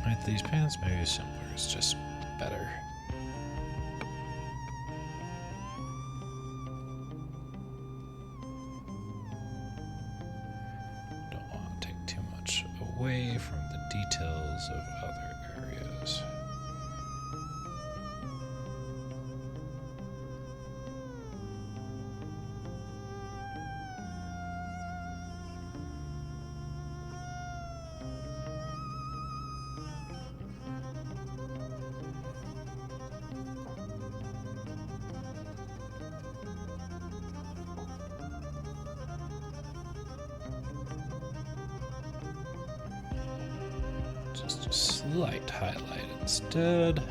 Right, these pants maybe simpler is just better. Don't want to take too much away from the details of other areas. Just a slight highlight instead.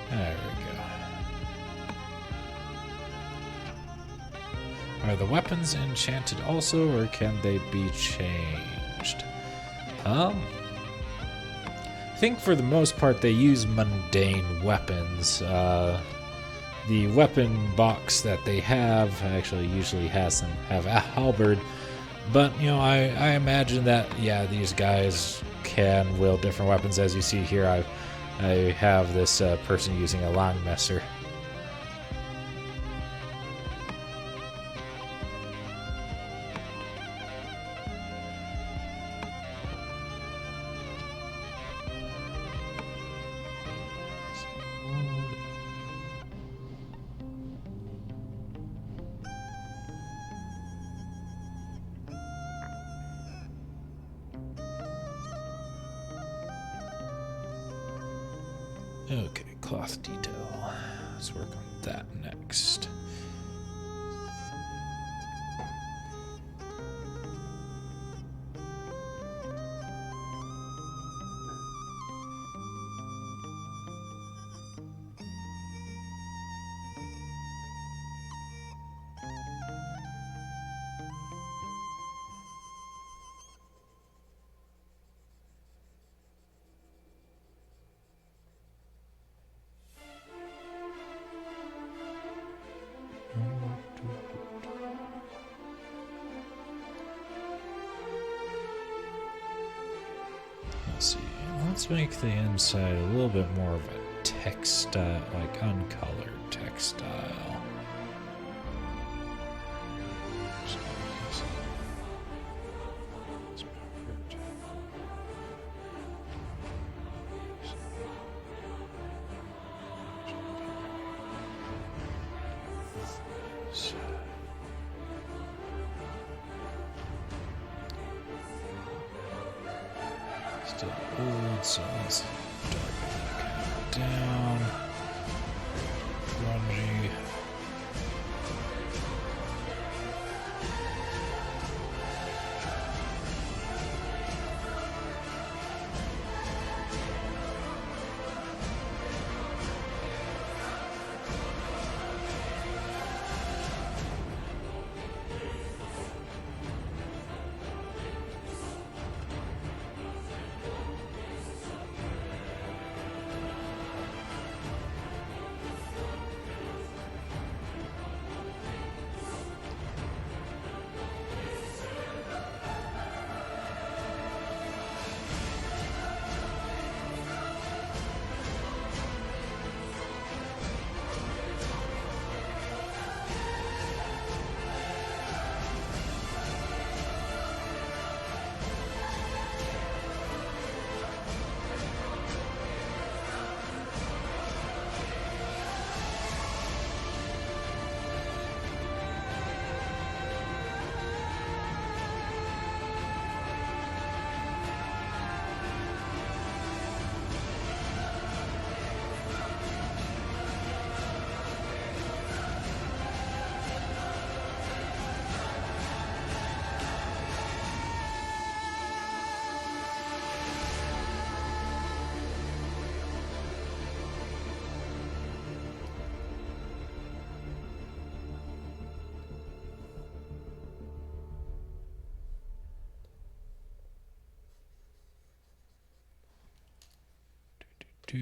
There we go. Are the weapons enchanted also, or can they be changed? I think for the most part they use mundane weapons. The weapon box that they have actually usually have a halberd, but you know I imagine that these guys can wield different weapons. As you see here, I have this person using a Langmesser. Okay, cloth detail. Let's work on that next. let's make the inside a little bit more of a textile, like uncolored textile. Still old, so let's darken that kind of down. Grungy. Do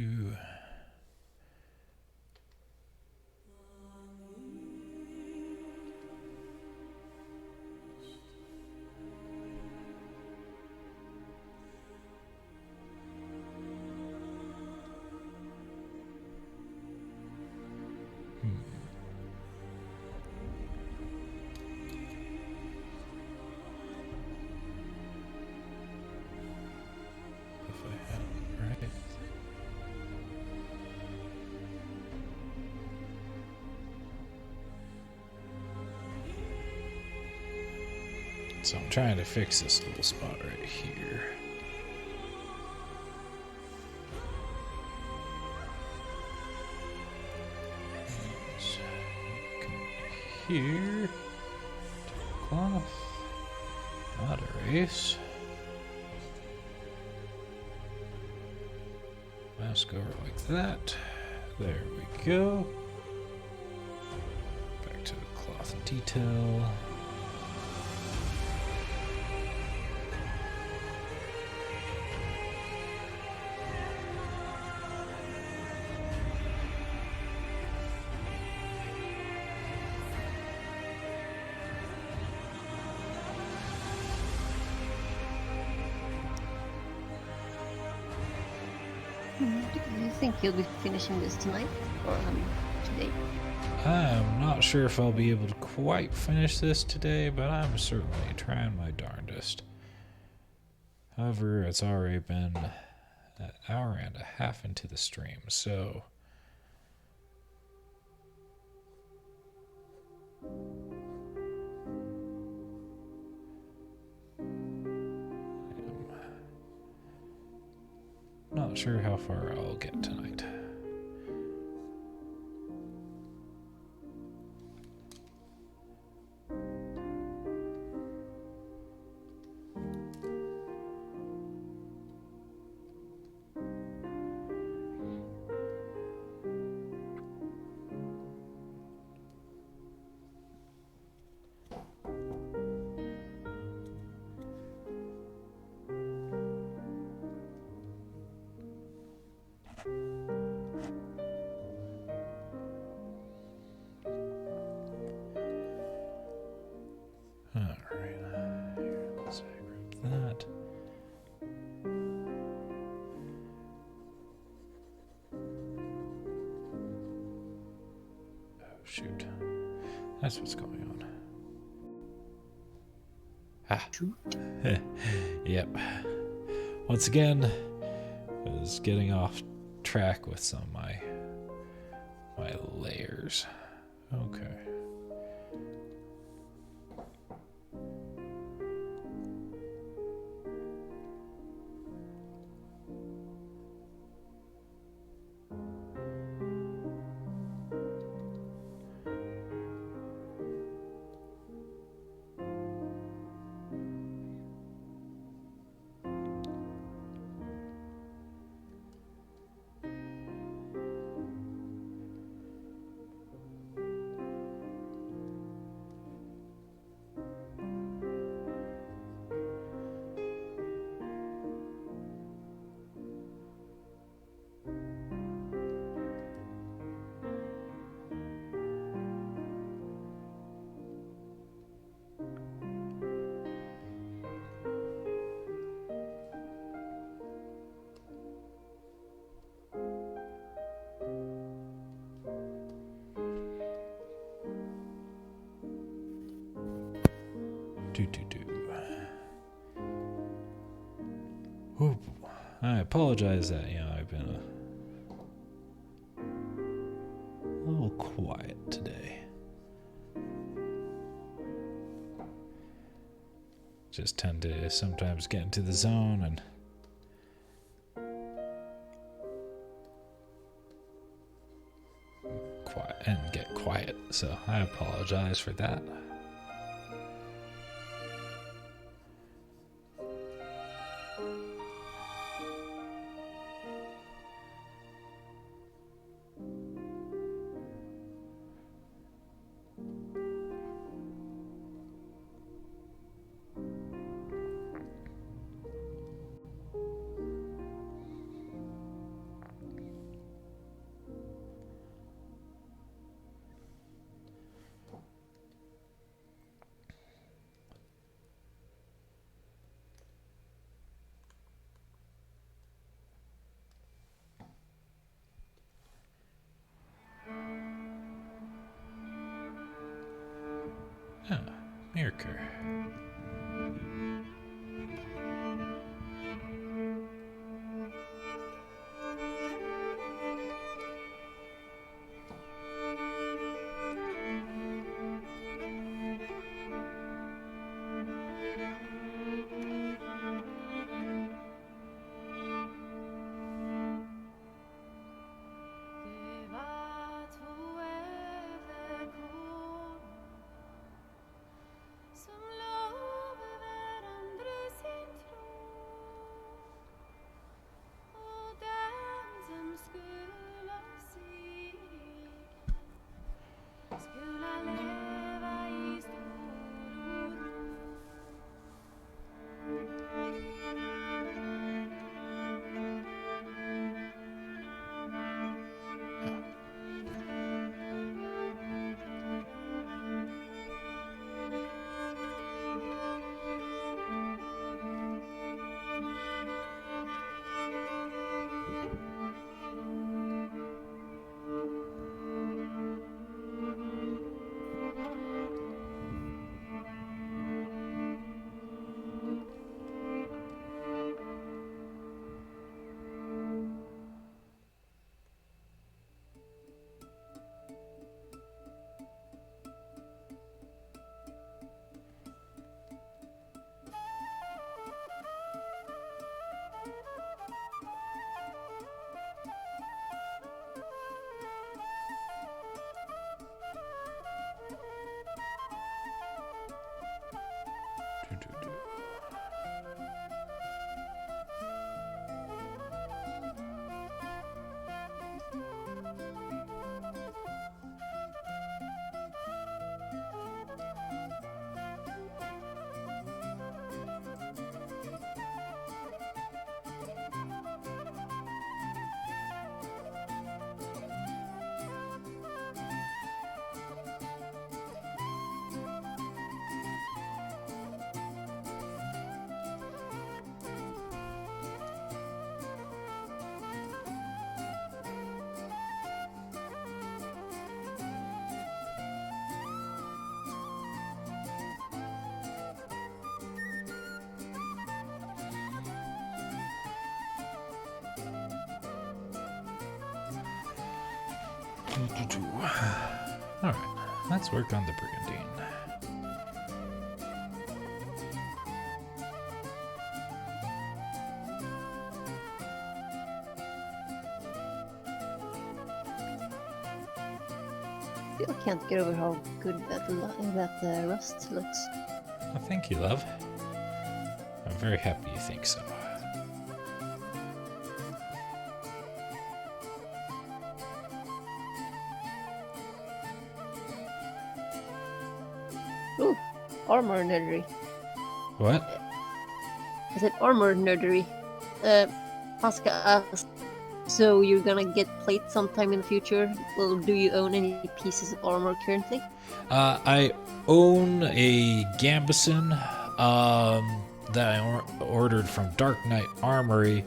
if I had it right. So I'm trying to fix this little spot right here. So come here. Cloth. Not erase. Mouse over like that. There we go. Back to the cloth detail. Do you think you'll be finishing this tonight or today? I'm not sure if I'll be able to quite finish this today, but I'm certainly trying my darndest. However, it's already been an hour and a half into the stream, so I'm not sure how far I'll get tonight. Alright, let's grab that. shoot. That's what's going on. Ah. Yep. Once again, I was getting off track with some of my layers. Okay. Ooh, I apologize that, I've been a little quiet today. Just tend to sometimes get into the zone and get quiet. So I apologize for that. Mirker. Alright, let's work on the Brigandine. Still can't get over how good that rust looks. Well, thank you, love. I'm very happy you think so. Ooh, armor nerdery. What? I said armor nerdery. Pasca asked, so you're gonna get plate sometime in the future? Well, do you own any pieces of armor currently? I own a Gambeson that I ordered from Dark Knight Armory,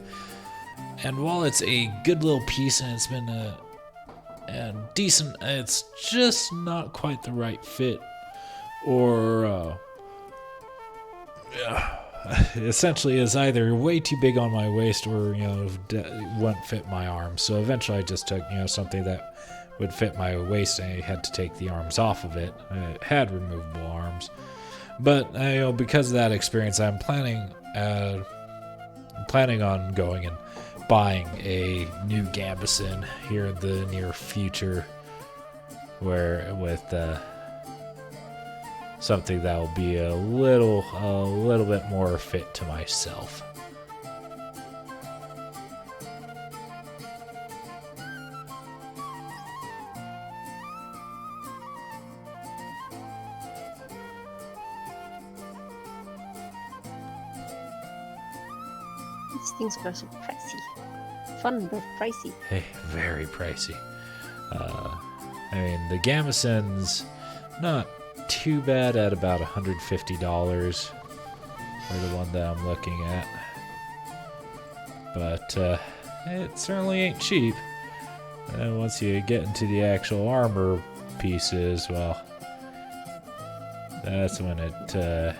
and while it's a good little piece and it's been a decent, it's just not quite the right fit, or essentially is either way too big on my waist or wouldn't fit my arms. So eventually I just took something that would fit my waist, and I had to take the arms off of it. It had removable arms, but because of that experience, I'm planning on going and buying a new Gambeson here in the near future, where with something that will be a little bit more fit to myself. These things are so pricey. Fun but pricey. Hey, very pricey. I mean, the Gambeson's not too bad at about $150 for the one that I'm looking at. But it certainly ain't cheap. And once you get into the actual armor pieces, well, that's when it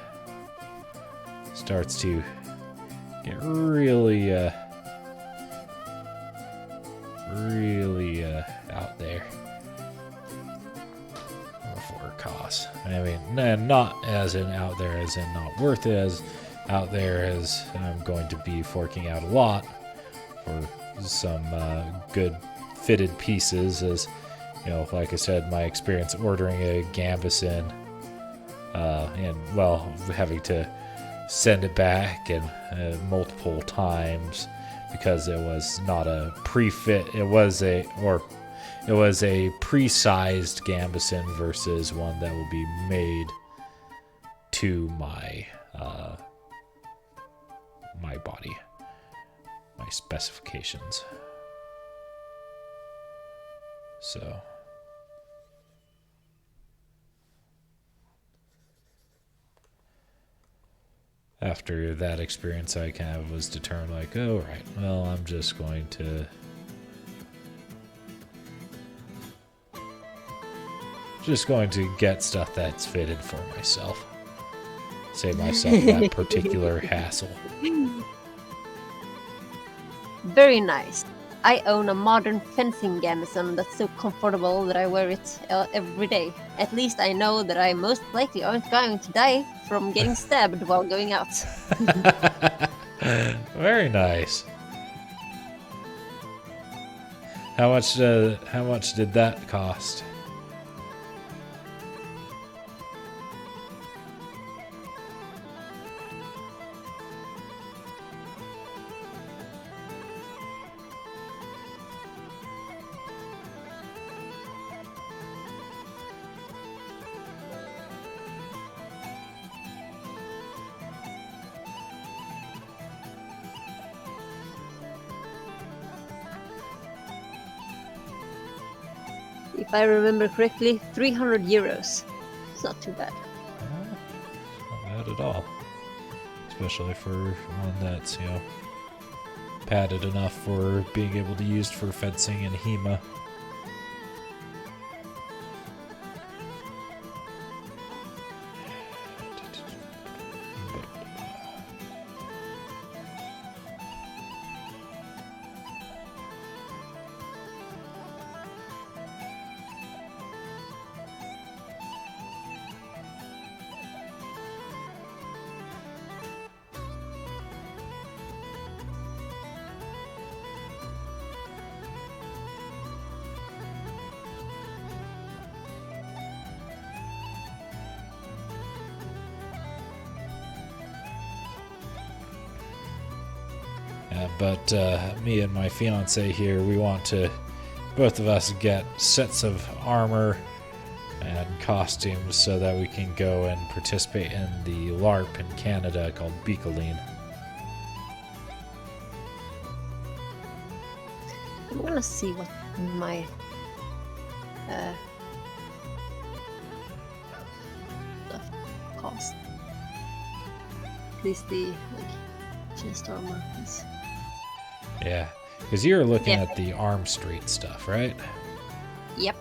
starts to get really out there for costs. I mean, not as in out there as in not worth it, as out there as I'm going to be forking out a lot for some good fitted pieces, as like I said, my experience ordering a Gambeson and well, having to send it back and multiple times because it was not a pre-fit. It was a pre-sized Gambeson versus one that will be made to my my body, my specifications. So after that experience, I kind of was determined, like, oh, right, well, I'm just going to get stuff that's fitted for myself. Save myself that particular hassle. Very nice. I own a modern fencing Gambeson that's so comfortable that I wear it every day. At least I know that I most likely aren't going to die from getting stabbed while going out. Very nice. How much did that cost? If I remember correctly, 300 euros. It's not too bad. Not bad at all. Especially for one that's, padded enough for being able to use for fencing and HEMA. But me and my fiance here, we want to both of us get sets of armor and costumes so that we can go and participate in the LARP in Canada called Beacoline. I'm gonna see what my stuff cost. At least the chest armor is. Yeah, because you're looking Yeah. at the Arm Street stuff, right? Yep.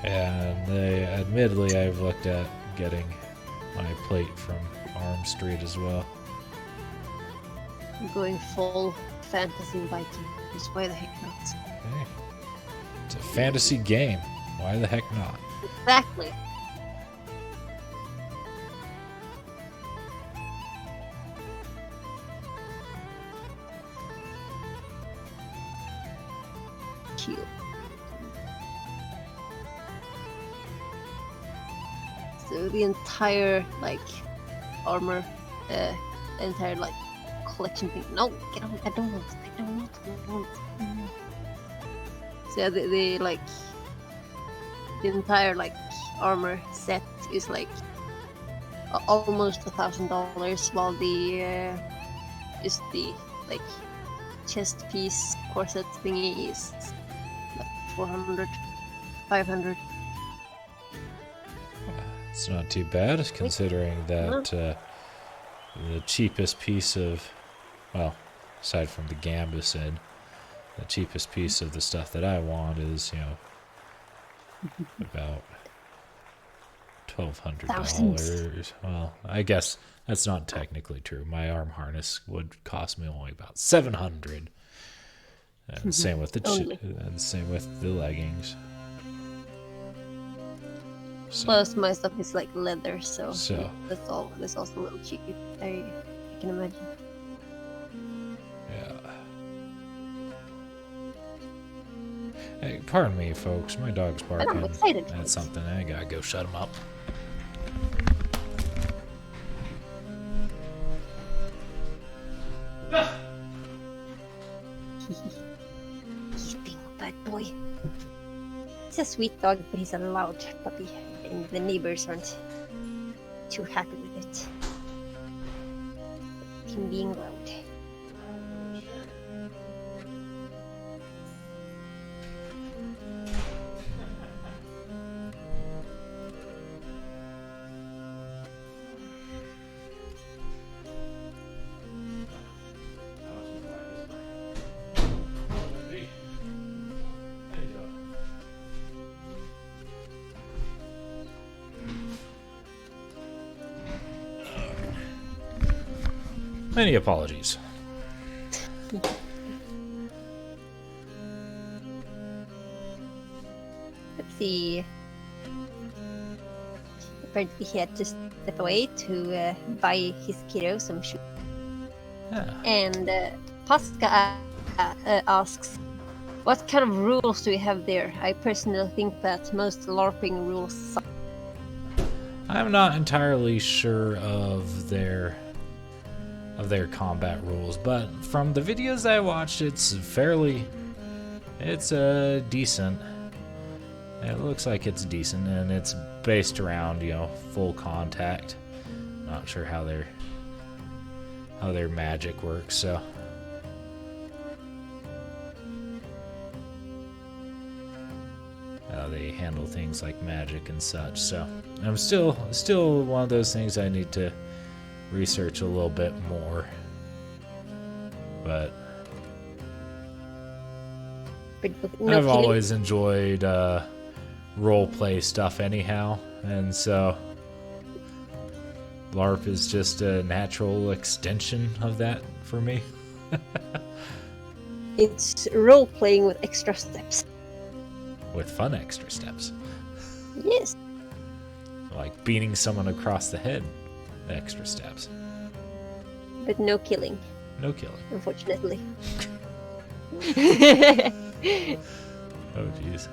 And admittedly, I've looked at getting my plate from Arm Street as well. I'm going full fantasy Viking. Just why the heck not? Hey, it's a fantasy game. Why the heck not? Exactly. Cute. So the entire armor, entire collection thing. No, get on! I don't want. I don't want. I don't want. No. So yeah, the entire armor set is almost $1,000, while the just the chest piece corset thingy is 400, 500. It's not too bad, considering that the cheapest piece of, well, aside from the Gambusid, the cheapest piece of the stuff that I want is, about $1,200. Well, I guess that's not technically true. My arm harness would cost me only about $700. And same with and same with the leggings. So, Plus, my stuff is leather, so so that's also a little cheap. I can imagine. yeah. Hey, pardon me, folks. My dog's barking. I'm excited. That's something. I gotta go shut him up. He's being a bad boy. He's a sweet dog, but he's a loud puppy, and the neighbors aren't too happy with it. Him being loud. Many apologies. Let's see. Apparently, he had to step away to buy his kiddo some shoes. Yeah. And Pasca asks, what kind of rules do we have there? I personally think that most LARPing rules suck. I'm not entirely sure of their combat rules, but from the videos I watched, it's decent. It looks like it's decent, and it's based around full contact. Not sure how their magic works, so. How they handle things like magic and such. So I'm still one of those things I need to research a little bit more. But no I've killing. always enjoyed role play stuff anyhow, and so LARP is just a natural extension of that for me. It's role playing with extra steps. With fun extra steps. Yes. Like beating someone across the head. The extra steps. But no killing, No killing. unfortunately. Oh jeez.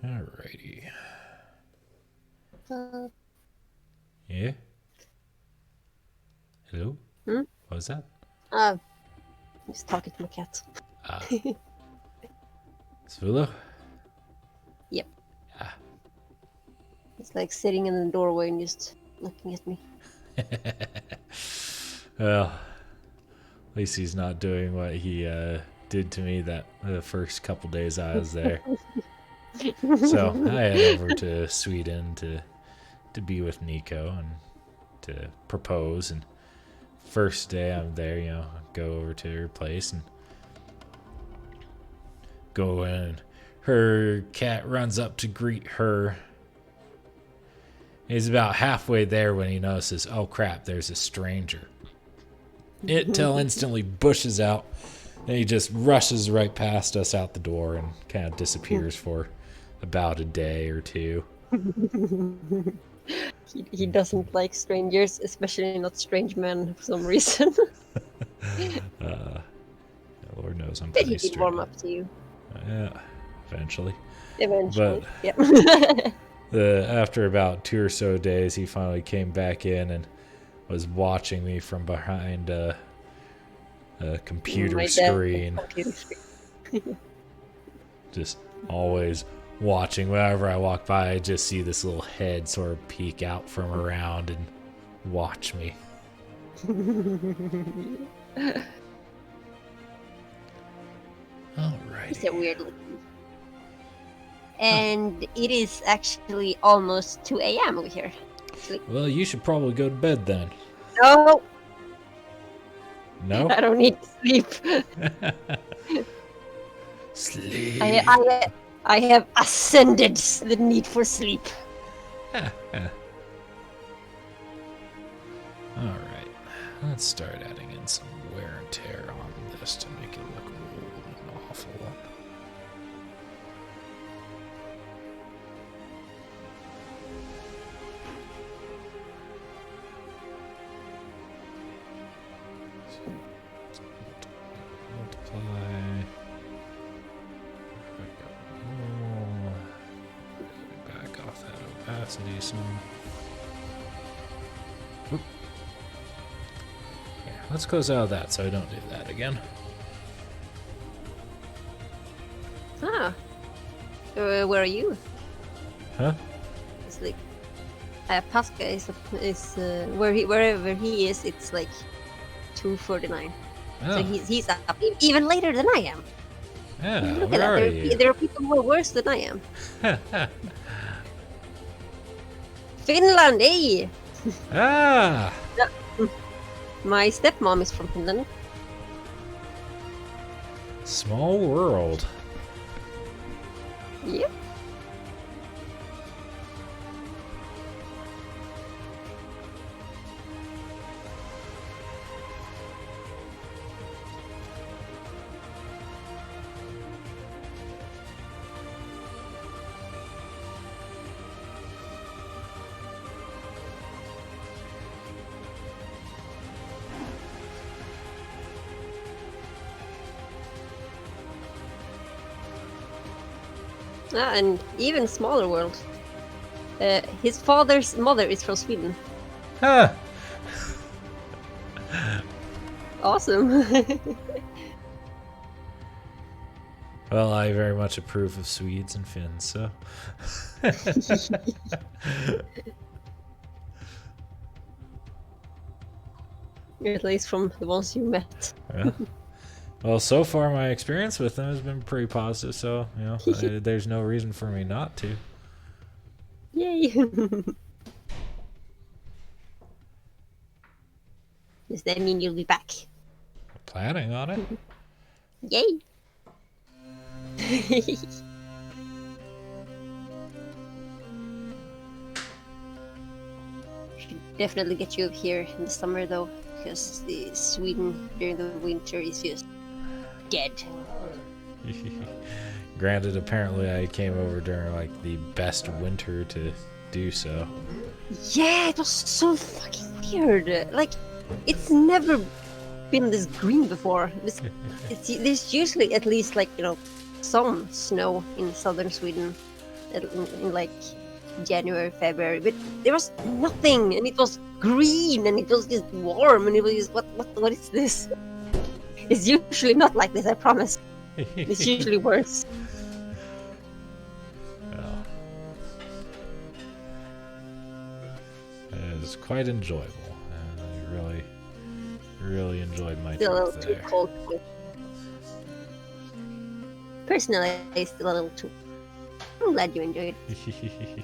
Alrighty. Uh, Yeah? Hello? Hmm? What was that? just talking to my cat. Svula? Yep. Ah. It's like sitting in the doorway and just looking at me. Well, at least he's not doing what he did to me that the first couple days I was there. So I head over to Sweden to be with Nico and to propose. And first day I'm there, you know, go over to her place and go in. And her cat runs up to greet her. He's about halfway there when he notices, oh crap, there's a stranger. Ittel instantly bushes out, and he just rushes right past us out the door and kind of disappears for about a day or two. He doesn't like strangers, especially not strange men for some reason. Lord knows I'm But pretty he did warm strange. up to you. Yeah, eventually. Eventually. But Yep. after about 2 or so days, he finally came back in and was watching me from behind a computer My dad- screen. computer screen. Just always watching. Whenever I walk by, I just see this little head sort of peek out from around and watch me. It's a Alrighty. weird looking. And it is actually almost 2 a.m. over here. Well, you should probably go to bed then. No, No? I don't need to sleep. Sleep. I have ascended the need for sleep. Alright. Let's start adding in some wear and tear on this to make it look old and awful. Multiply. Back off that opacity some. Oop. Here, let's close out of that so I don't do that again. Ah. Where are you? Huh? It's like Pasca is wherever he is. It's like 2:49. Oh, So he's up even later than I am. yeah, Look at where that. are you? There are people who are worse than I am. Finland, hey! Ah! My stepmom is from Finland. Small world. Yep. And even smaller world. His father's mother is from Sweden. Huh. Awesome. Well, I very much approve of Swedes and Finns, so. At least from the ones you met. Yeah. Well, so far my experience with them has been pretty positive, so, you know, there's no reason for me not to. Yay! Does that mean you'll be back? Planning on it. Yay! definitely get you here in the summer though, because the Sweden during the winter is just dead. Granted, apparently I came over during like the best winter to do so. Yeah, it was so fucking weird. Like, it's never been this green before. There's usually at least like some snow in southern Sweden in like January, February, but there was nothing, and it was green, and it was just warm, and it was just, what is this? It's usually not like this, I promise. It's usually worse. Well, it was quite enjoyable. I really enjoyed my Still a trip little too there. cold. Personally, it's still a little too. I'm glad you enjoyed it.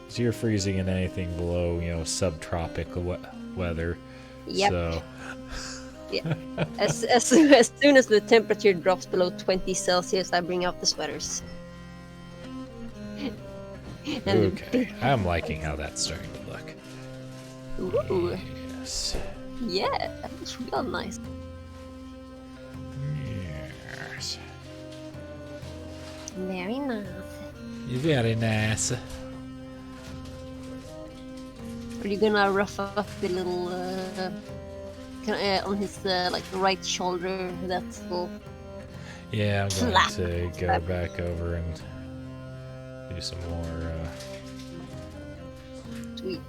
So you're freezing in anything below, subtropic weather. Yep. So Yeah. As soon as the temperature drops below 20 Celsius, I bring out the sweaters. And okay, I'm liking how that's starting to look. Ooh, Yes. yeah, that looks real nice. Yes. Very nice. Very nice. Are you gonna rough up the little on his like right shoulder? That's little. Yeah, I'm going Slap. to go back over and do some more. Sweet.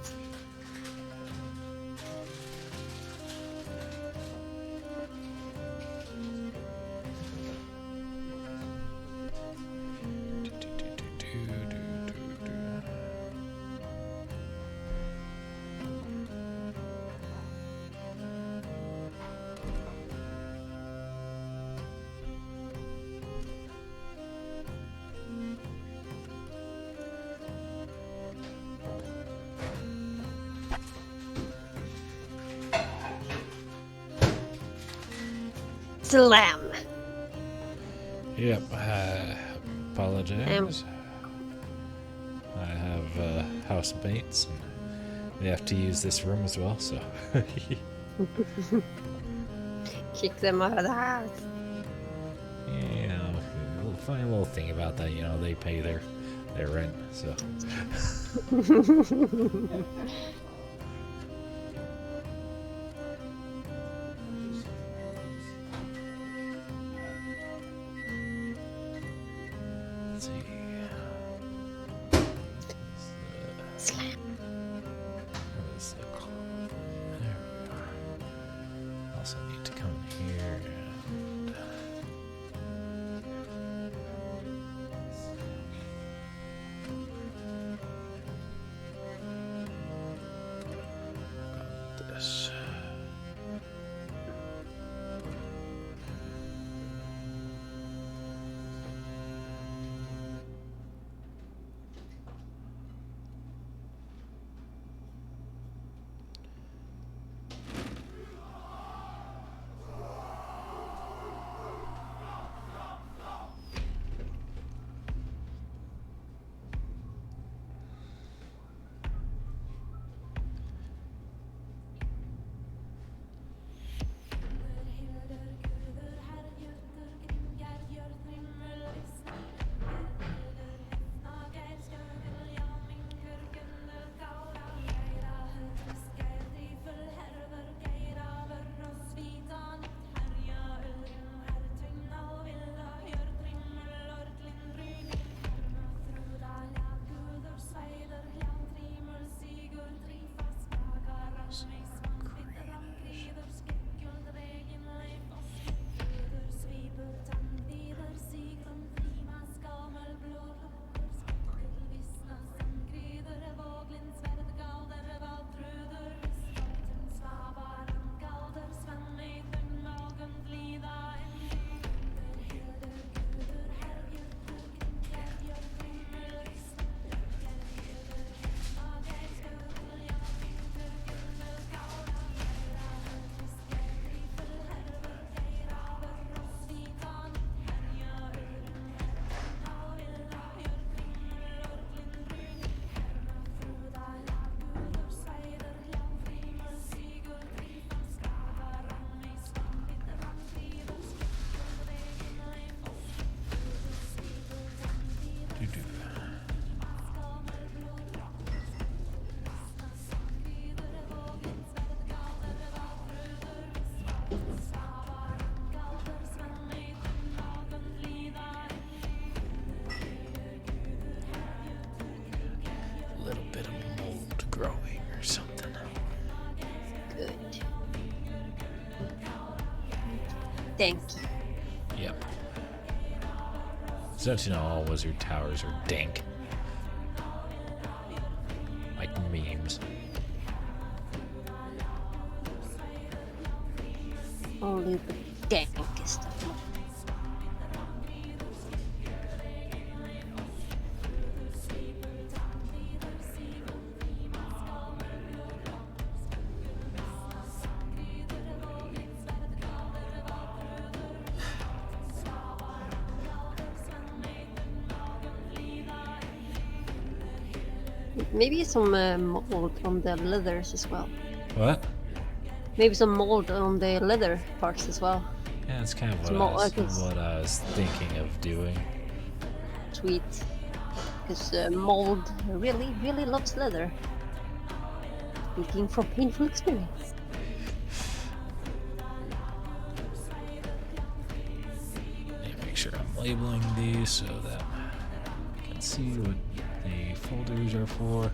Slam. Yep, apologize. I have housemates, and they have to use this room as well, so. Kick them out of the house. Yeah, funny little thing about that, they pay their rent, so. Let's see. Slam. Where is the clock? There we are. Also need to come here and. dank. Yep. So don't you know all wizard towers are dank? Like memes. Only the dankest of them. Maybe some mold on the leathers as well. What? Maybe some mold on the leather parts as well. Yeah, that's kind of It's what I was thinking of doing. Sweet. Because mold really, really loves leather. Speaking from painful experience. Make sure I'm labeling these so that I can see what the folders are for.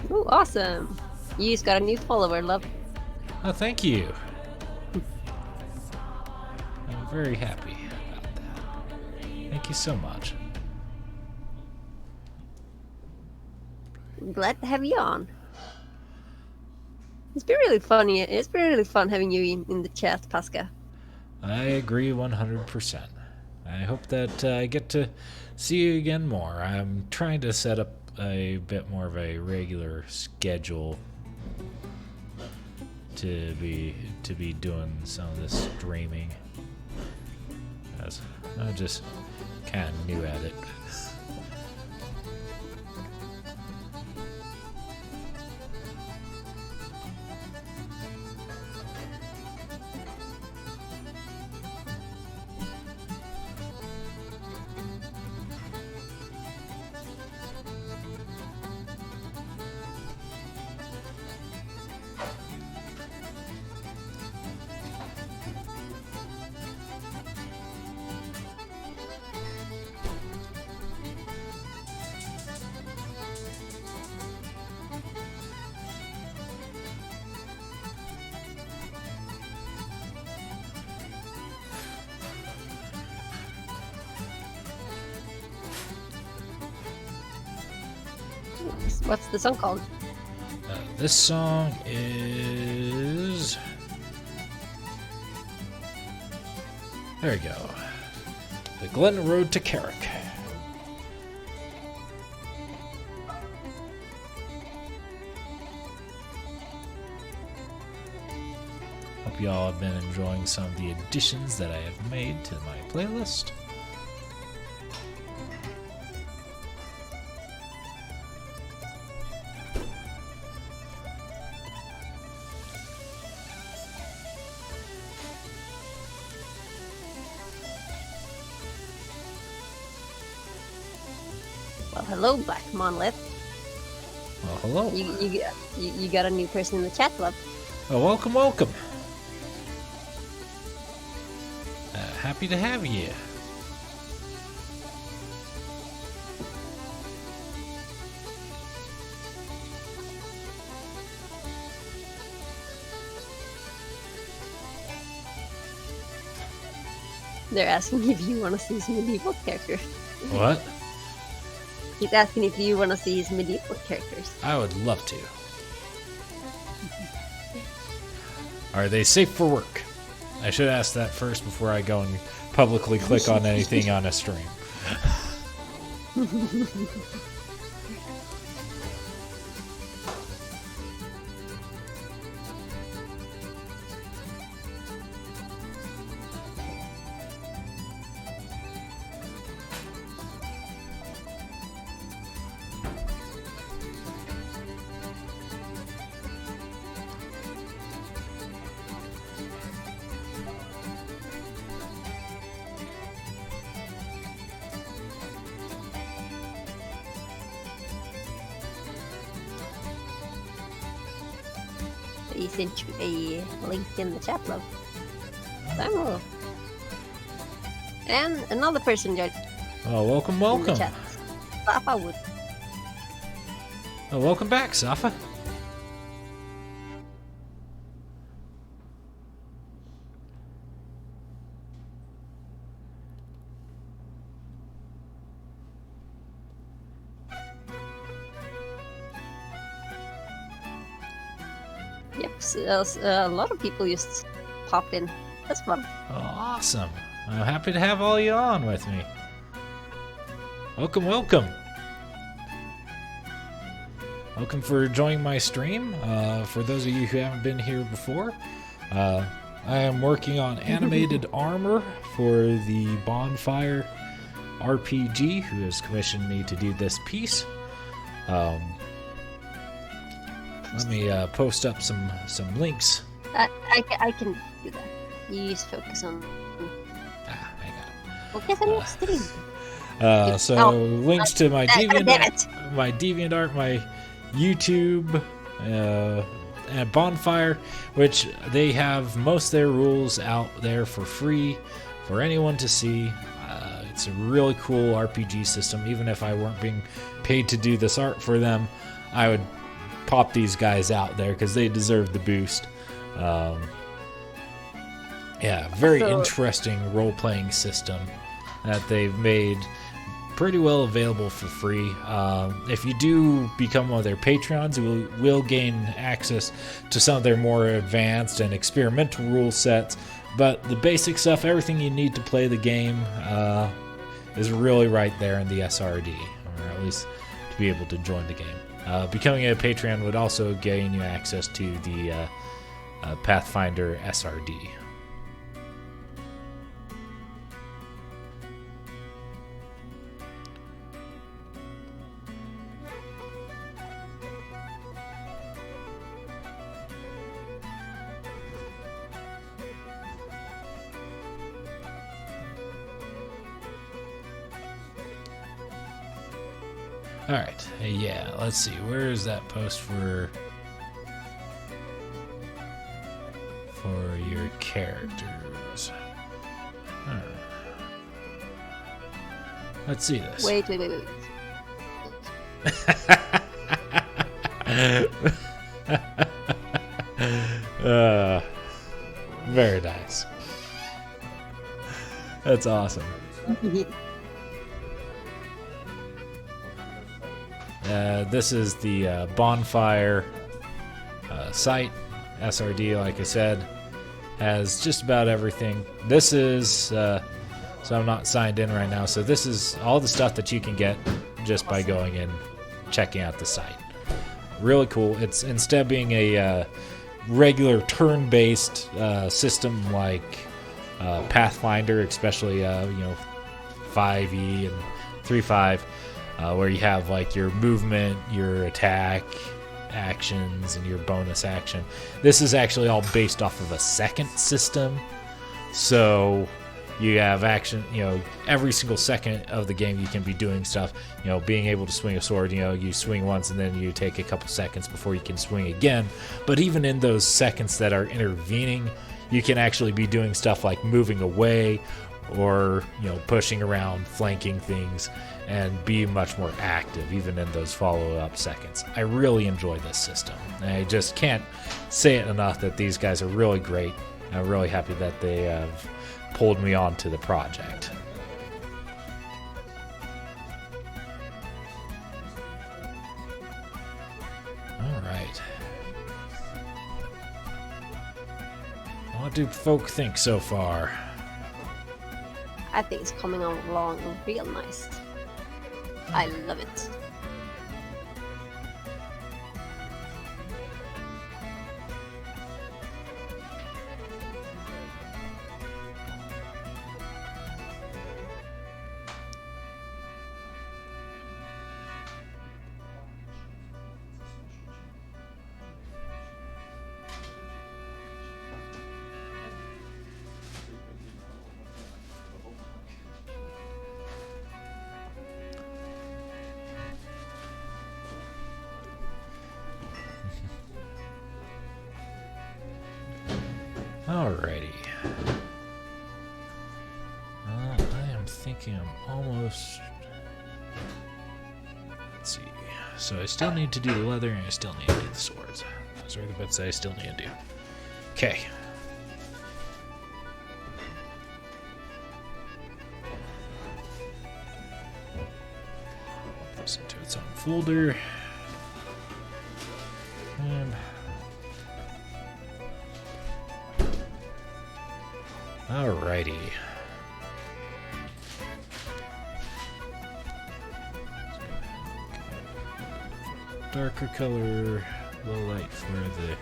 Ooh, awesome! You just got a new follower, love. Oh, thank you. I'm very happy about that. Thank you so much. I'm glad to have you on. It's been really funny. It's been really fun having you in the chat, Pascal. I agree 100%. I hope that I get to see you again more. I'm trying to set up a bit more of a regular schedule to be doing some of this streaming, as I'm just kind of new at it. What's the song called? This song is... There we go. The Glen Road to Carrick. Hope y'all have been enjoying some of the additions that I have made to my playlist. Well, hello, Black Monolith. Well, hello. You got a new person in the chat, love. Oh, welcome, welcome. Happy to have you. They're asking if you want to see his medieval character. What? He's asking if you want to see his medieval characters. I would love to. Are they safe for work? I should ask that first before I go and publicly click on anything on a stream. He sent you a link in the chat, love. Samuel. And another person joined Oh, welcome, in the welcome. chat. Safa Wood. Oh, welcome back, Safa. a lot of people just pop in. That's fun. Awesome. I'm happy to have all you on with me. Welcome, welcome. Welcome for joining my stream. For those of you who haven't been here before, I am working on animated armor for the Bonfire RPG, who has commissioned me to do this piece. Let me post up some links. I can do that. You just focus on. I got it. Focus on next stream. So links to my damn it. DeviantArt, my YouTube, and Bonfire, which they have most of their rules out there for free for anyone to see. It's a really cool RPG system. Even if I weren't being paid to do this art for them, I would pop these guys out there because they deserve the boost. Yeah, very interesting role-playing system that they've made pretty well available for free. If you do become one of their Patreons, you will gain access to some of their more advanced and experimental rule sets. But the basic stuff, everything you need to play the game, is really right there in the SRD, or at least to be able to join the game. Becoming a Patreon would also gain you access to the Pathfinder SRD. All right, yeah, let's see. Where is that post for your characters? Let's see this. Wait. Very nice. That's awesome. This is the Bonfire site. SRD, like I said, has just about everything. This is, so I'm not signed in right now, so this is all the stuff that you can get just by going in, checking out the site. Really cool. It's, instead of being a regular turn-based system like Pathfinder, especially 5e and 3.5, where you have like your movement, your attack actions, and your bonus action. This is actually all based off of a second system. So you have action, every single second of the game you can be doing stuff, being able to swing a sword, you swing once and then you take a couple seconds before you can swing again. But even in those seconds that are intervening, you can actually be doing stuff like moving away or, pushing around, flanking things, and be much more active even in those follow-up seconds. I really enjoy this system. I just can't say it enough that these guys are really great. I'm really happy that they have pulled me onto the project. All right. What do folk think so far? I think it's coming along real nice. I love it. Alrighty. I am thinking I'm almost... Let's see. So I still need to do the leather and I still need to do the swords. Those are the bits I still need to do. Okay. Put this into its own folder. And Alrighty. Darker color, low light for the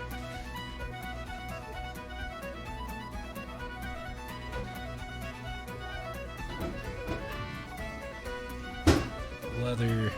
leather.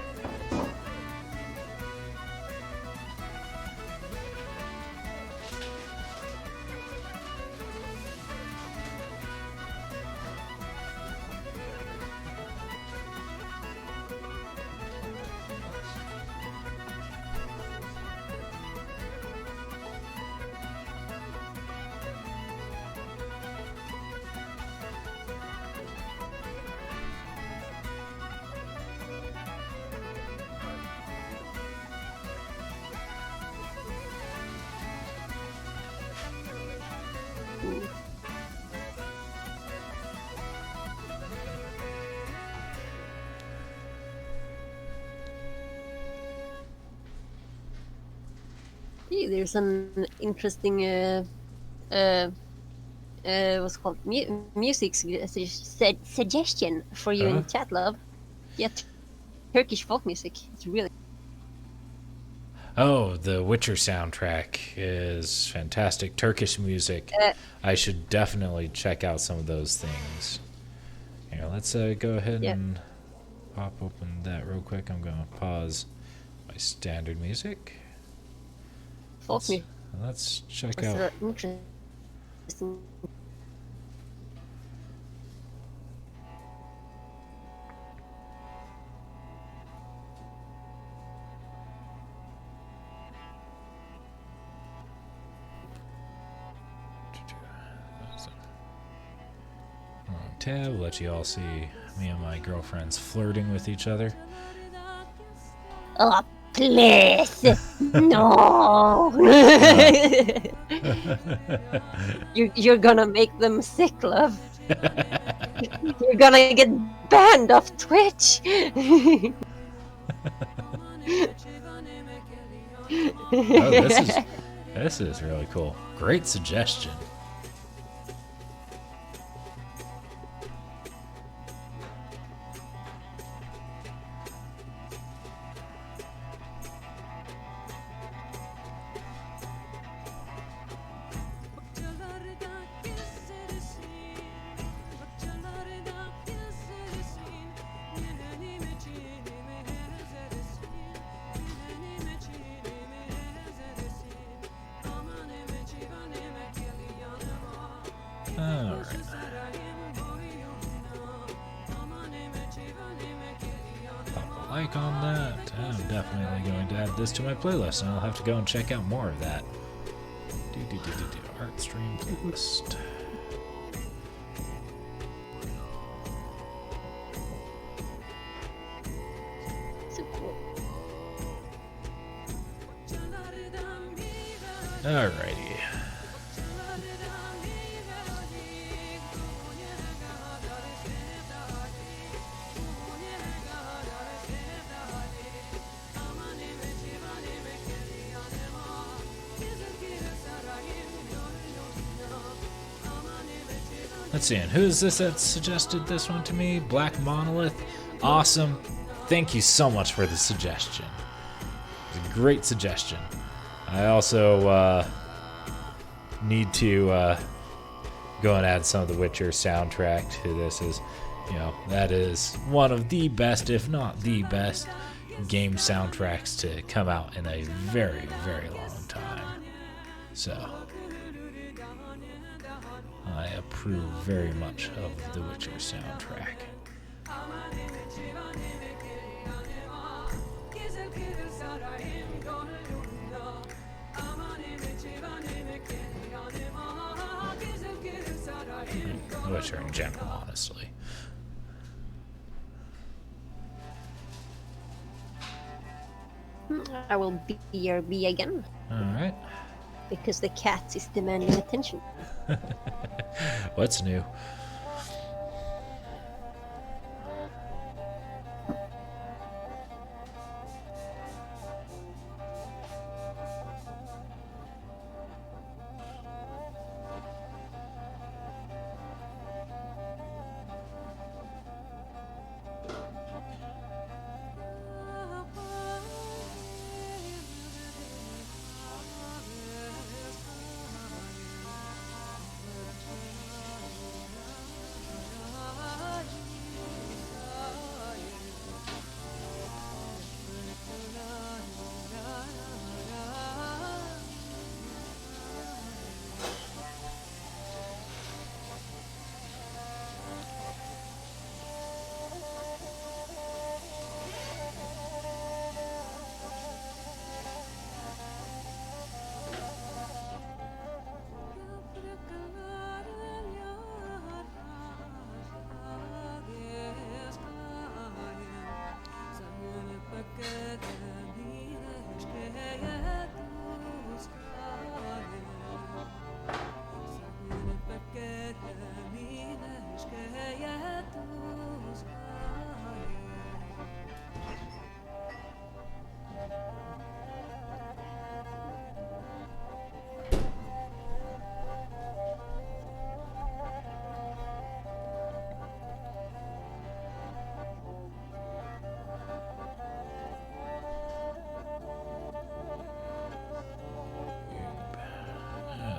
Hey, there's an interesting what's called music suggestion for you in chat, love. Yeah, Turkish folk music. It's really. Oh, the Witcher soundtrack is fantastic. Turkish music. I should definitely check out some of those things. Here, let's go ahead and pop open that real quick. I'm going to pause my standard music. Folk music. Let's check out. Interesting. Tab, let you all see me and my girlfriends flirting with each other. Oh, please. No. You're gonna make them sick, love. You're gonna get banned off Twitch. Oh, this is really cool. Great suggestion. Like on that. I'm definitely going to add this to my playlist, and I'll have to go and check out more of that. Art stream playlist. So cool. Alrighty. Let's see, and who is this that suggested this one to me? Black Monolith. Awesome. Thank you so much for the suggestion. It's a great suggestion. I also need to go and add some of the Witcher soundtrack to this. That is one of the best, if not the best, game soundtracks to come out in a very, very long time. So I approve very much of the Witcher soundtrack. Witcher in general, honestly. I will be your bee again. Alright. Because the cat is demanding attention. What's new?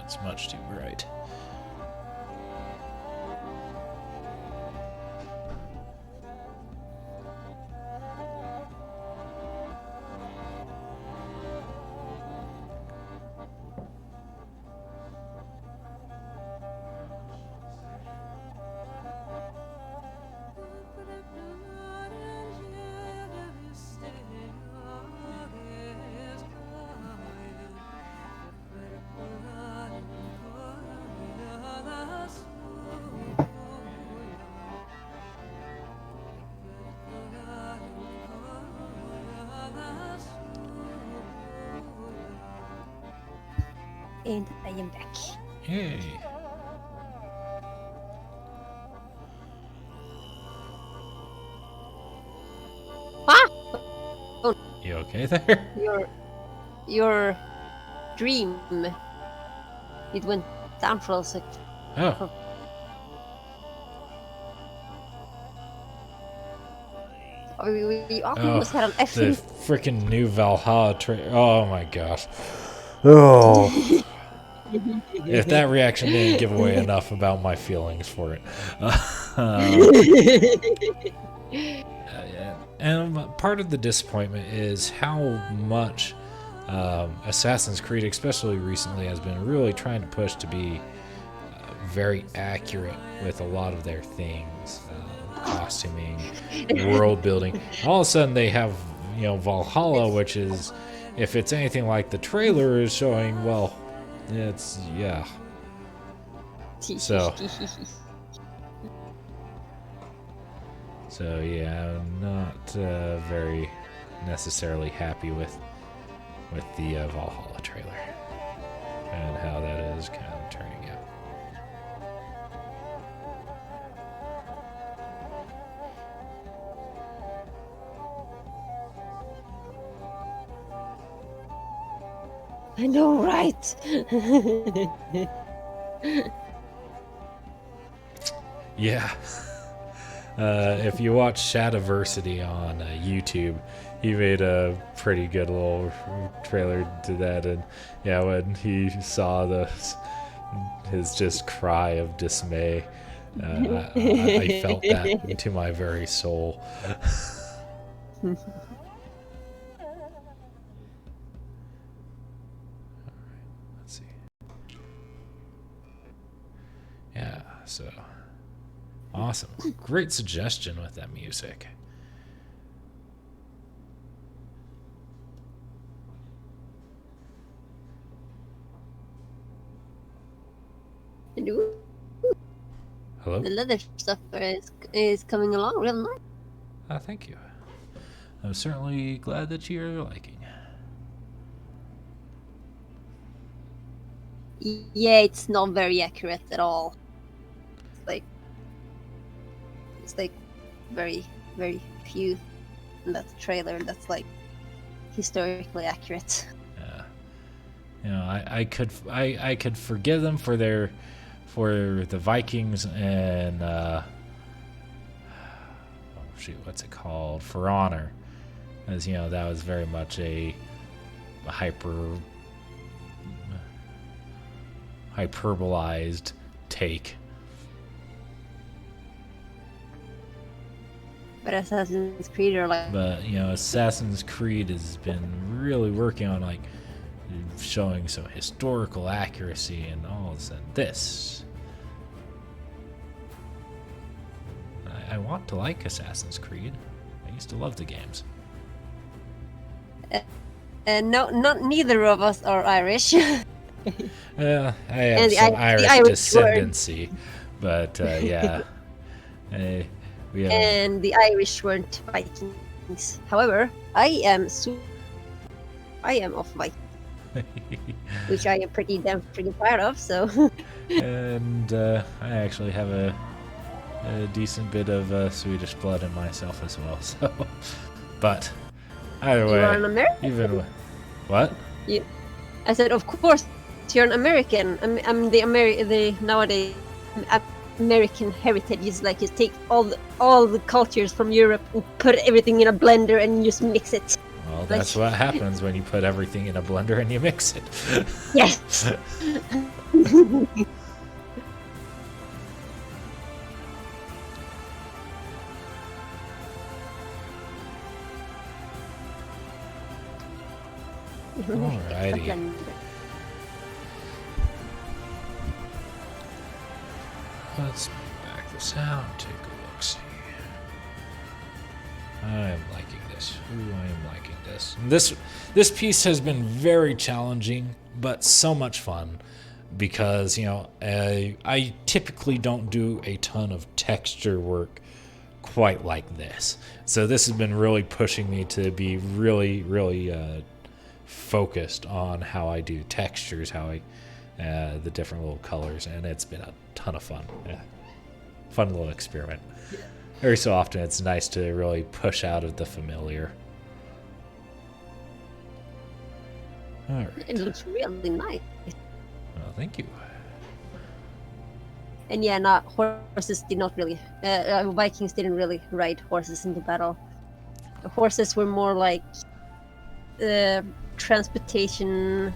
It's much too bright. And I am back. Yay. Ah! You okay there? Your dream. It went down for a sec. Oh. We almost had an F. The freaking new Valhalla trailer. Oh my gosh. Oh. If that reaction didn't give away enough about my feelings for it. And part of the disappointment is how much Assassin's Creed, especially recently, has been really trying to push to be very accurate with a lot of their things. Costuming, world building. All of a sudden they have, Valhalla, which is, if it's anything like the trailer is showing, well, it's, yeah. So yeah, I'm not very necessarily happy with the Valhalla trailer and how that is kind of turning out. I know, right? Yeah. If you watch Shadiversity on YouTube, he made a pretty good little trailer to that, and yeah, when he saw his just cry of dismay, I felt that into my very soul. Let's see. Yeah, so awesome. Great suggestion with that music. Hello? The leather stuff is coming along real nice. Thank you. I'm certainly glad that you're liking. Yeah, it's not very accurate at all. It's like very, very few in that trailer that's like historically accurate. I could forgive them for the Vikings and what's it called? For Honor, as that was very much a hyperbolized take. But Assassin's Creed are like. But Assassin's Creed has been really working on like showing some historical accuracy, and all of a sudden this. I want to like Assassin's Creed. I used to love the games. And no, neither of us are Irish. I have some Irish descendancy, but yeah. And the Irish weren't Vikings. However, I am of Viking, which I am pretty proud of. So. And I actually have a decent bit of Swedish blood in myself as well. So, but either way, you are an American. What? I said, of course, you're an American. I'm the nowadays American heritage is like you take all the cultures from Europe and put everything in a blender and just mix it. Well, Like, that's what happens when you put everything in a blender and you mix it. yes. Alrighty. Let's back this out and take a look. See. I'm liking this. Ooh, I am liking this. This piece has been very challenging, but so much fun because I typically don't do a ton of texture work quite like this. So this has been really pushing me to be really, really focused on how I do textures, how I the different little colors, and it's been a ton of fun. Yeah. Fun little experiment. Every so often, it's nice to really push out of the familiar. All right. It looks really nice. Well, thank you. And yeah, horses did not really. Vikings didn't really ride horses into battle. The horses were more like transportation,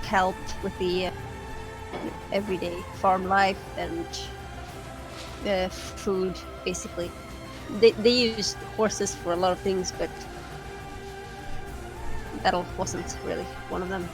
help with the everyday farm life and food, basically. They used horses for a lot of things, but battle wasn't really one of them.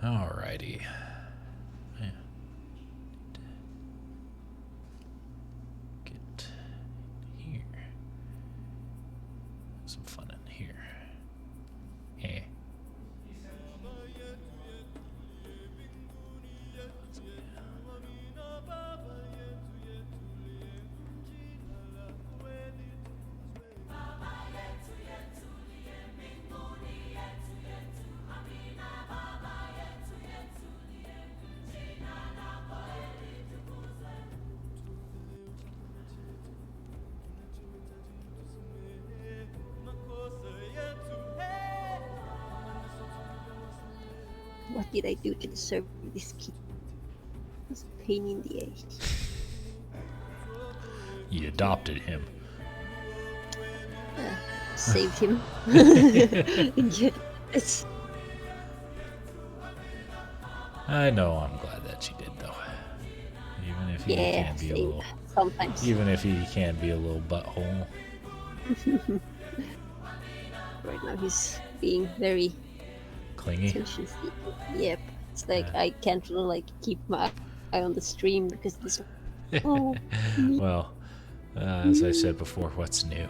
Alrighty. Yeah. Get here. Some fun in here. Yeah. What did I do to deserve this kid? It's a pain in the ass. You adopted him. Saved him. It's... I know. I'm glad that you did, though. Even if he can be a little. Sometimes. Even if he can be a little butthole. Right now he's being very Clingy. attention-seeking. Yep. It's like I can't really like keep my eye on the stream because this. Oh. Well, as I said before, what's new?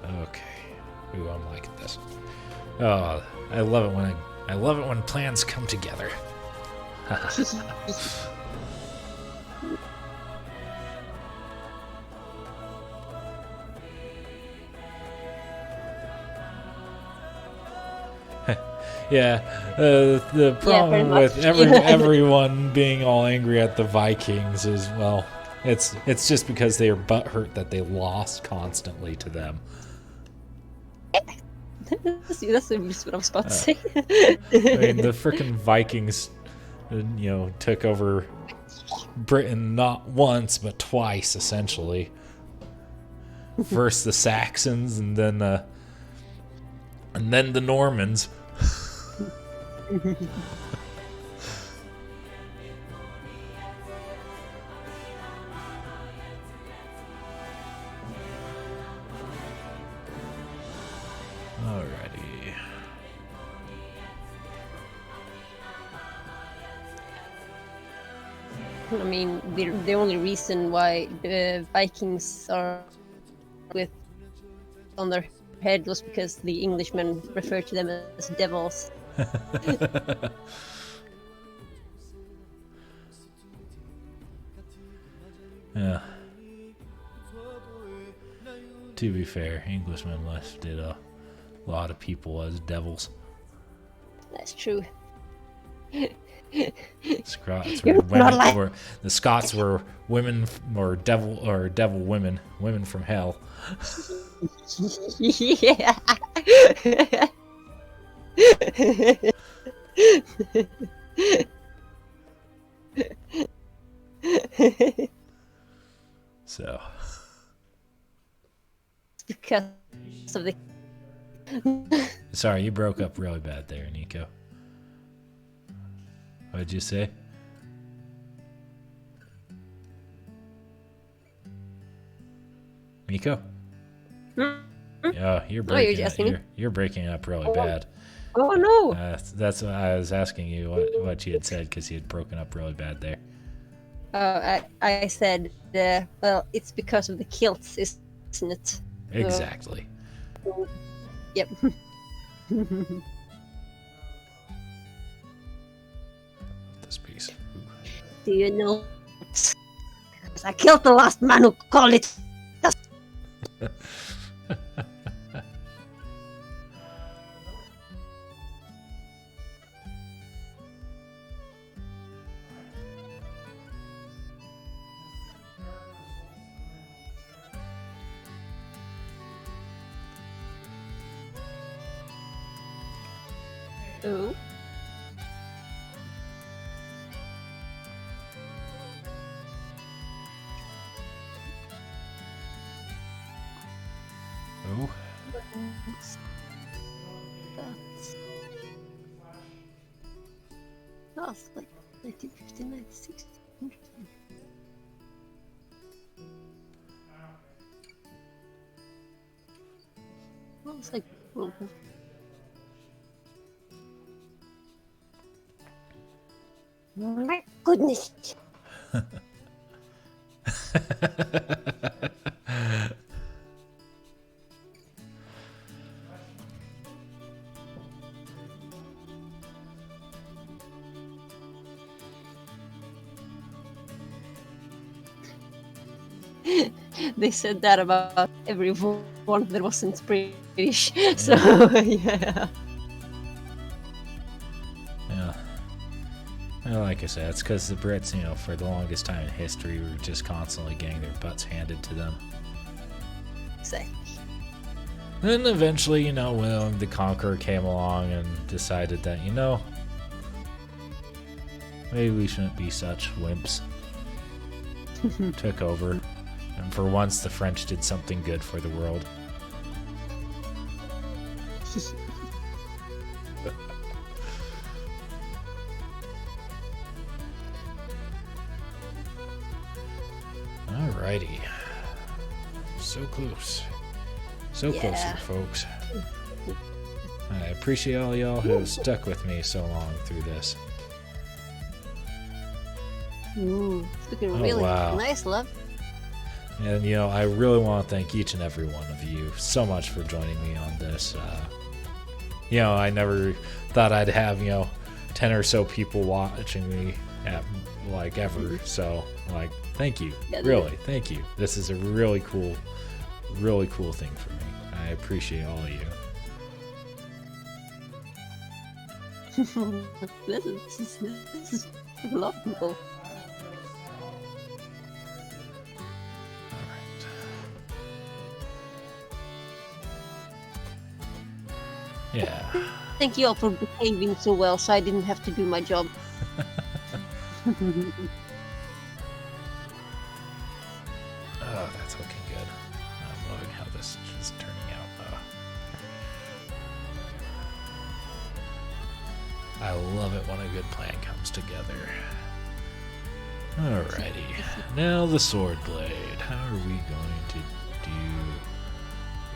Okay. Ooh, I'm liking this. Oh, I love it when plans come together. Yeah, the problem pretty with much. everyone being all angry at the Vikings is, well, it's just because they are butthurt that they lost constantly to them. That's just what I was about to say. I mean, the frickin' Vikings, took over Britain not once but twice, essentially. First the Saxons, and then the Normans. Alrighty. I mean, the only reason why the Vikings are with on their head was because the Englishmen referred to them as devils. Yeah. To be fair, Englishmen listed a lot of people as devils. That's true. Scots You're were not women, like- were the Scots were women or devil women from hell. Yeah. So Because of the sorry, you broke up really bad there, Nico. What did you say? Nico? Yeah, you're breaking. just asking me. You're breaking up really bad. oh no. That's why I was asking you what you had said, because you had broken up really bad there. I said, well, it's because of the kilts, isn't it? Exactly. Yep. This piece. Ooh. Do you know? Because I killed the last man who called it. Ooh. Ooh. That's like 1959, 60. Interesting. Well, it's like, oh, my goodness. They said that about everyone that wasn't British. So, yeah. Yeah. Well, like I said, it's because the Brits, for the longest time in history, were just constantly getting their butts handed to them. Exactly. Then eventually, when the Conqueror came along and decided that, maybe we shouldn't be such wimps. Took over. And for once, the French did something good for the world. Alrighty. So close. So close Yeah. here, folks. I appreciate all y'all who have stuck with me so long through this. Ooh, it's looking Oh, really wow. nice, love. And, I really want to thank each and every one of you so much for joining me on this. I never thought I'd have, 10 or so people watching me ever. So, thank you. Yeah, Really, thank you. This is a really cool thing for me. I appreciate all of you. This is a lot of people. Yeah. Thank you all for behaving so well, so I didn't have to do my job. Oh, that's looking good. I'm loving how this is turning out, though. I love it when a good plan comes together. Alrighty. Now the sword blade. How are we going to do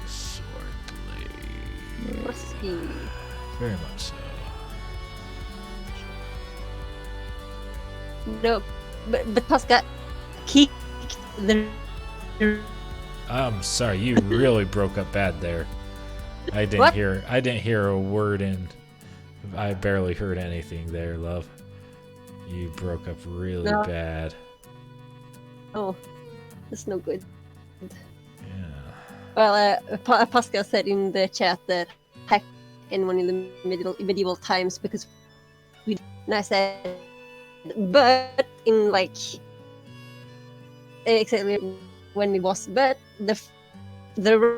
the sword blade? Rusty. Very much so. No, but Pascal kicked the. I'm sorry, you really broke up bad there. I didn't What? hear a word, and I barely heard anything there, love. You broke up really No. bad. Oh, that's no good. Yeah. Well, Pascal said in the chat that hack anyone in the medieval times because we. And I said, but in like exactly when it was, but the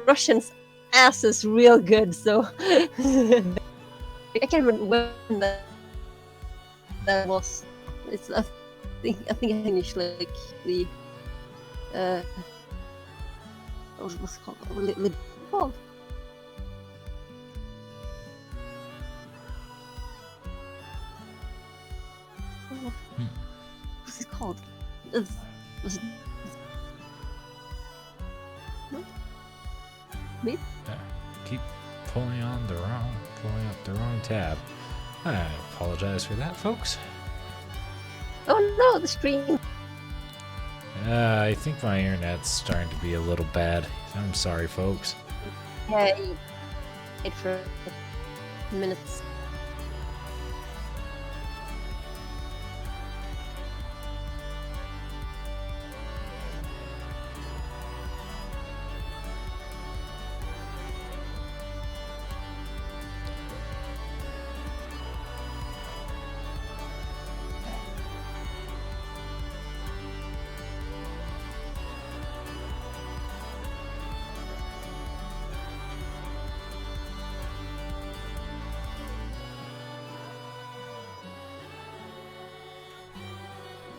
Russians' ass is real good. So I can't remember when that was. It's I think I finished like the what was it called? What's it called? Was it? What? Me? Keep pulling up the wrong tab. I apologize for that, folks. Oh no, the stream. I think my internet's starting to be a little bad. I'm sorry, folks. Yeah, wait for minutes.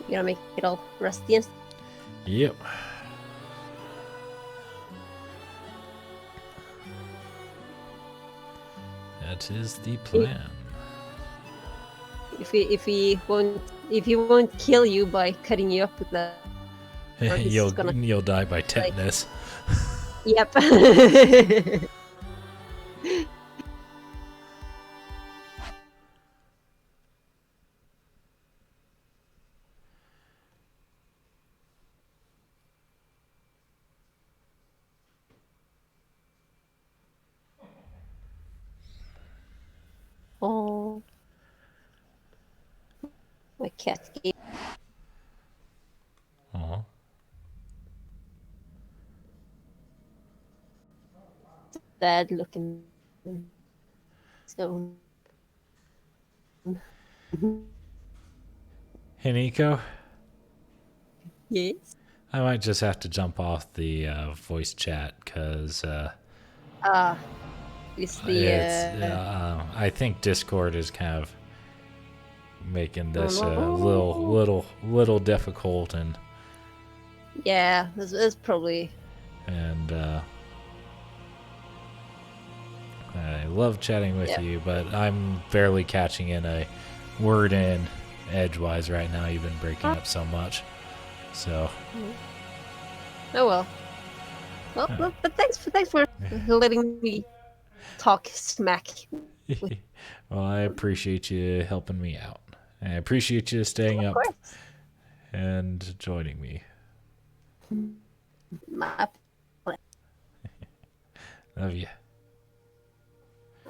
You gotta make it all rusty and Yep. That is the plan. if he won't kill you by cutting you up with that. Or he's You'll die by tetanus. Yep. Oh, my cat gave Aw. bad looking. So Hey, Nico. yes. I might just have to jump off the voice chat because It's the I think Discord is kind of making this a no. little difficult, and Yeah, that's probably I love chatting with Yeah. you, but I'm barely catching in a word in edgewise right now. You've been breaking up so much, so. Oh well. Well, but thanks for letting me talk smack. Well, I appreciate you helping me out. I appreciate you staying Of up course. and joining me. My Love you.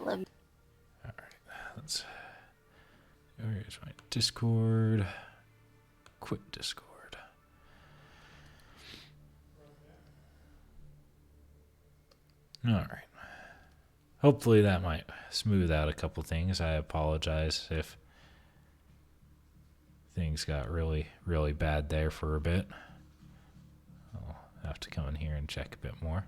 love you. Let's. Here's my Discord. Quit Discord. All right. hopefully that might smooth out a couple things. I apologize if things got really, really bad there for a bit. I'll have to come in here and check a bit more.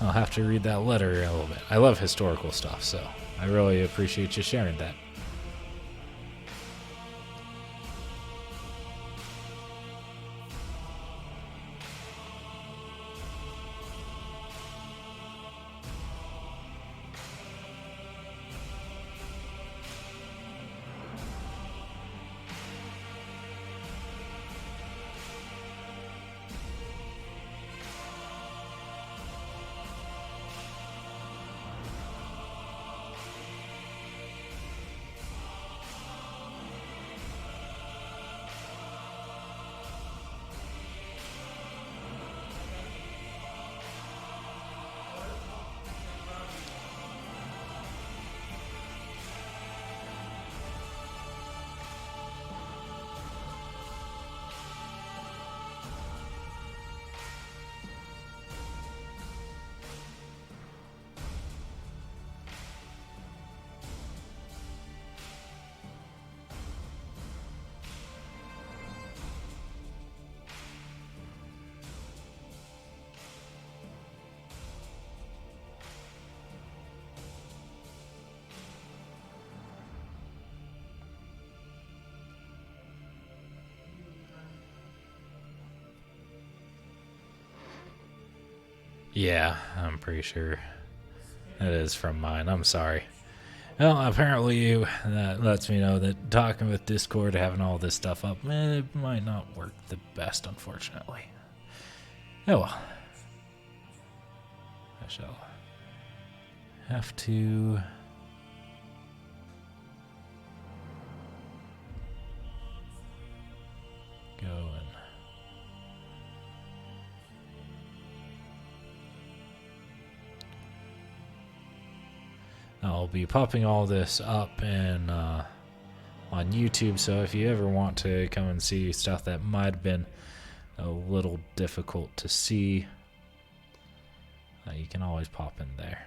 I'll have to read that letter a little bit. I love historical stuff, so I really appreciate you sharing that. Yeah, I'm pretty sure it is from mine. I'm sorry. Well, apparently that lets me know that talking with Discord, having all this stuff up, it might not work the best, unfortunately. Oh well. I shall have to go and I'll be popping all this up and on YouTube, so if you ever want to come and see stuff that might have been a little difficult to see, you can always pop in there.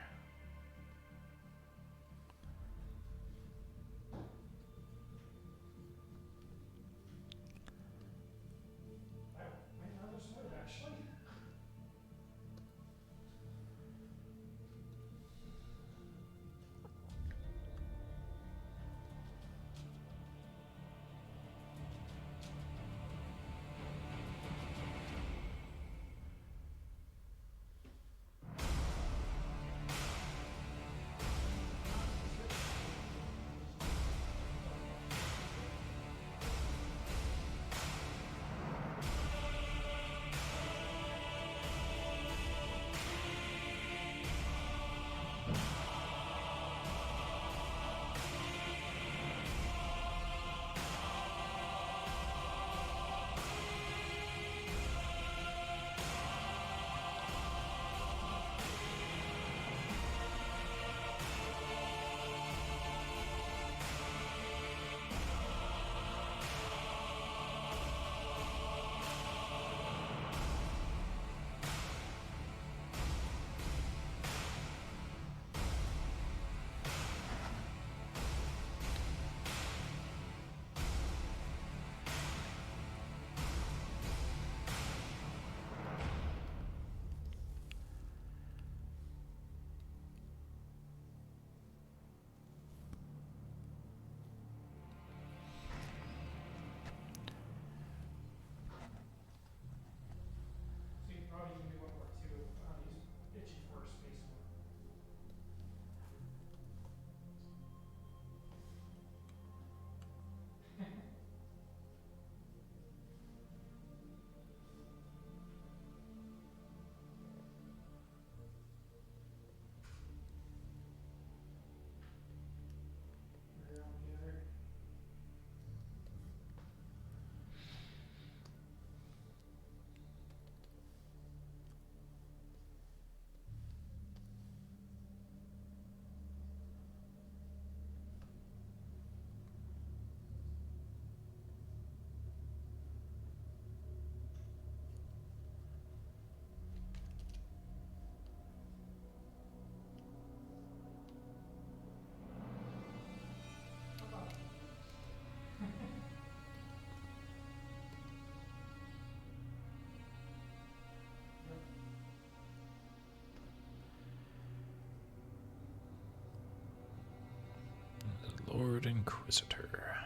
Lord Inquisitor.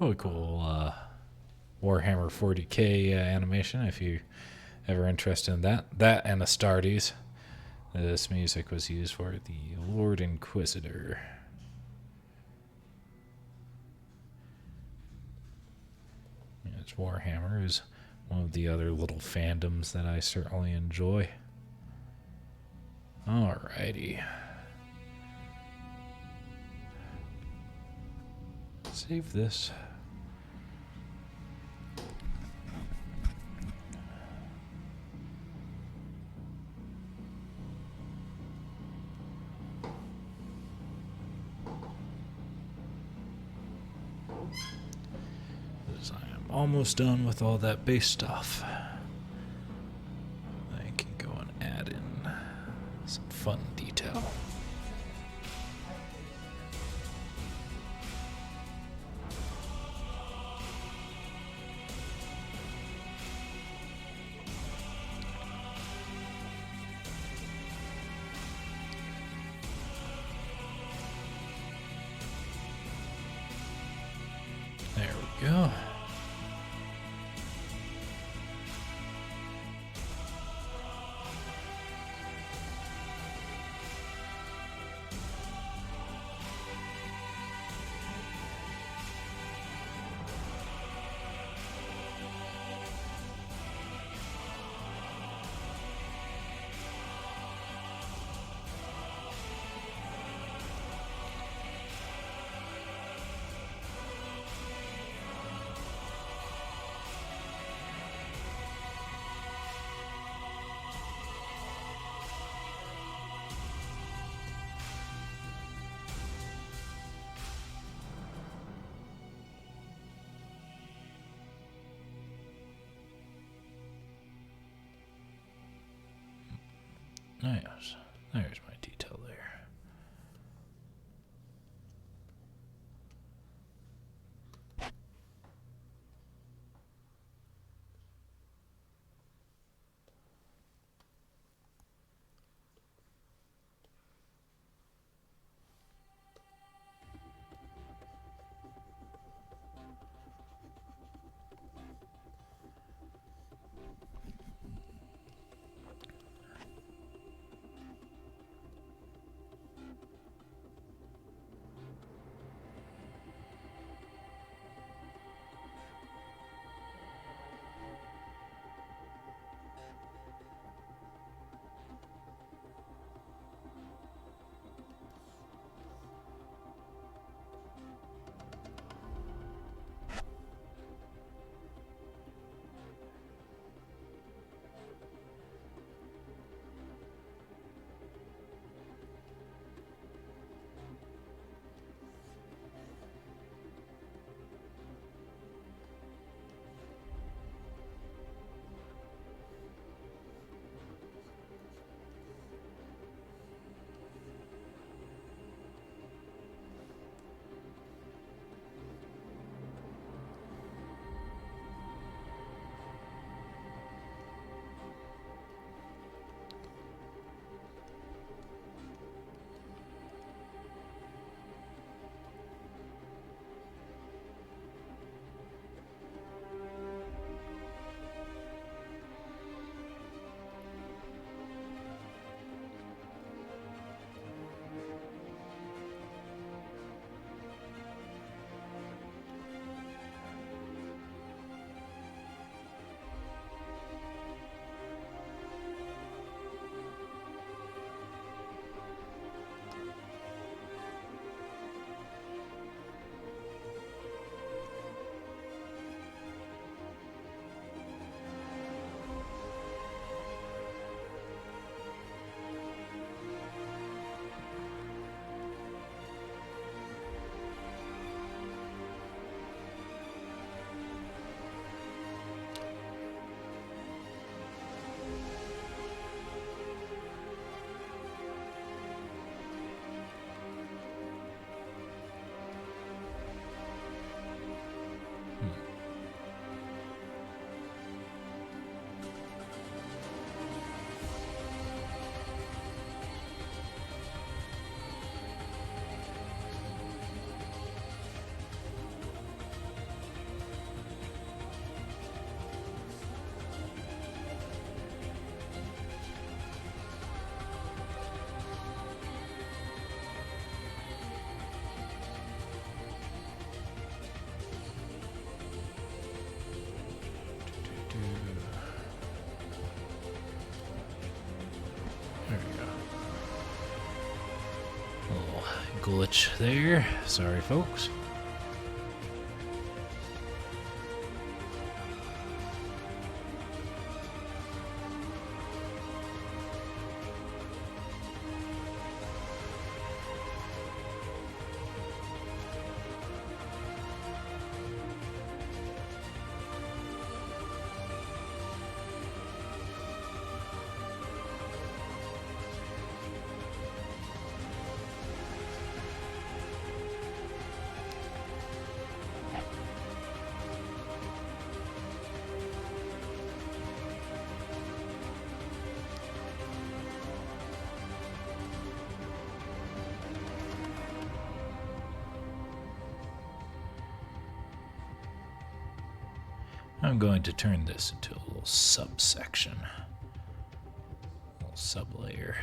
Really cool Warhammer 40k animation if you're ever interested in that. That and Astartes. This music was used for the Lord Inquisitor. It's Warhammer is one of the other little fandoms that I certainly enjoy. Alrighty. Save this. As I am almost done with all that base stuff. I can go and add in some fun detail. There we go. Yes, there's my detail there. glitch there. Sorry, folks. I'm going to turn this into a little subsection, a little sublayer.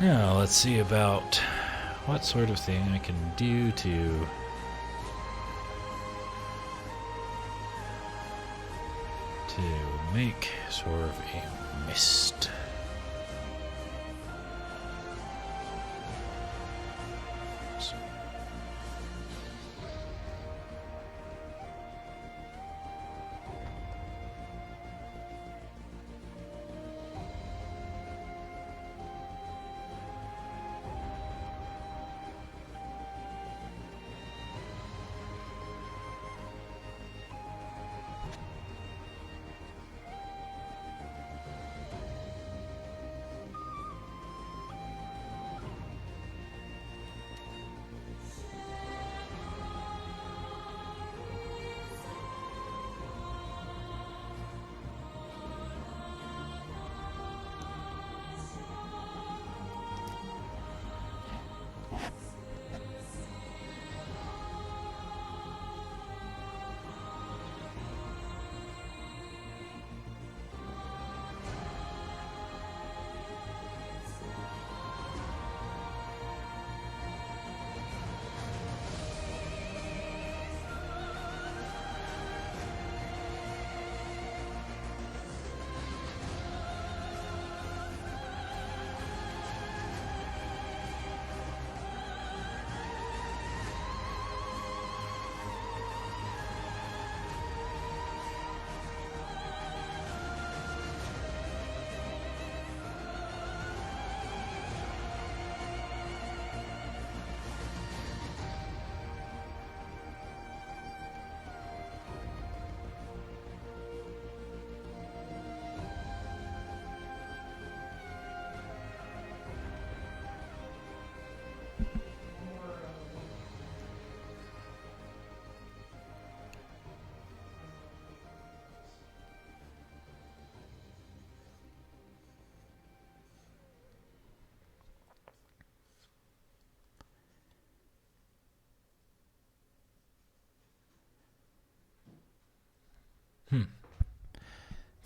Now let's see about what sort of thing I can do to make sort of a mist.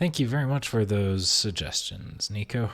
Thank you very much for those suggestions, Nico.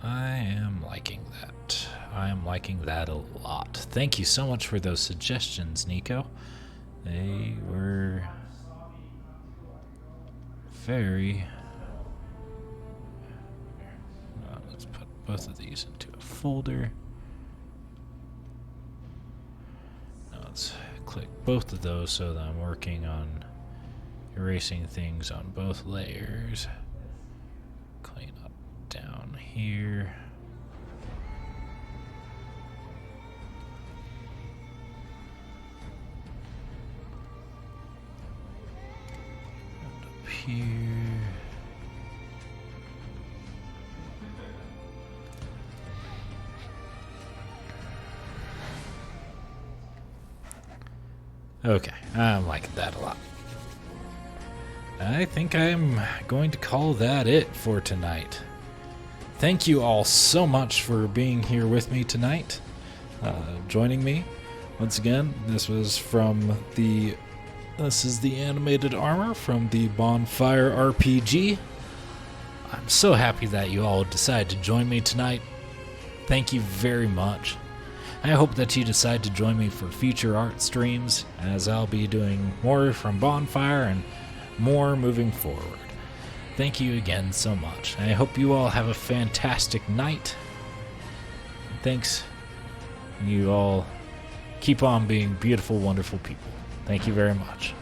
I am liking that. I am liking that a lot. Thank you so much for those suggestions, Nico. They were very... let's put both of these into a folder. Now let's click both of those so that I'm working on erasing things on both layers. Clean up down here. And up here. Okay, I'm liking that a lot. I think I'm going to call that it for tonight. Thank you all so much for being here with me tonight, joining me. Once again, this is the animated armor from the Bonfire RPG. I'm so happy that you all decided to join me tonight. Thank you very much. I hope that you decide to join me for future art streams, as I'll be doing more from Bonfire and more moving forward. Thank you again so much. I hope you all have a fantastic night. Thanks. You all keep on being beautiful, wonderful people. Thank you very much.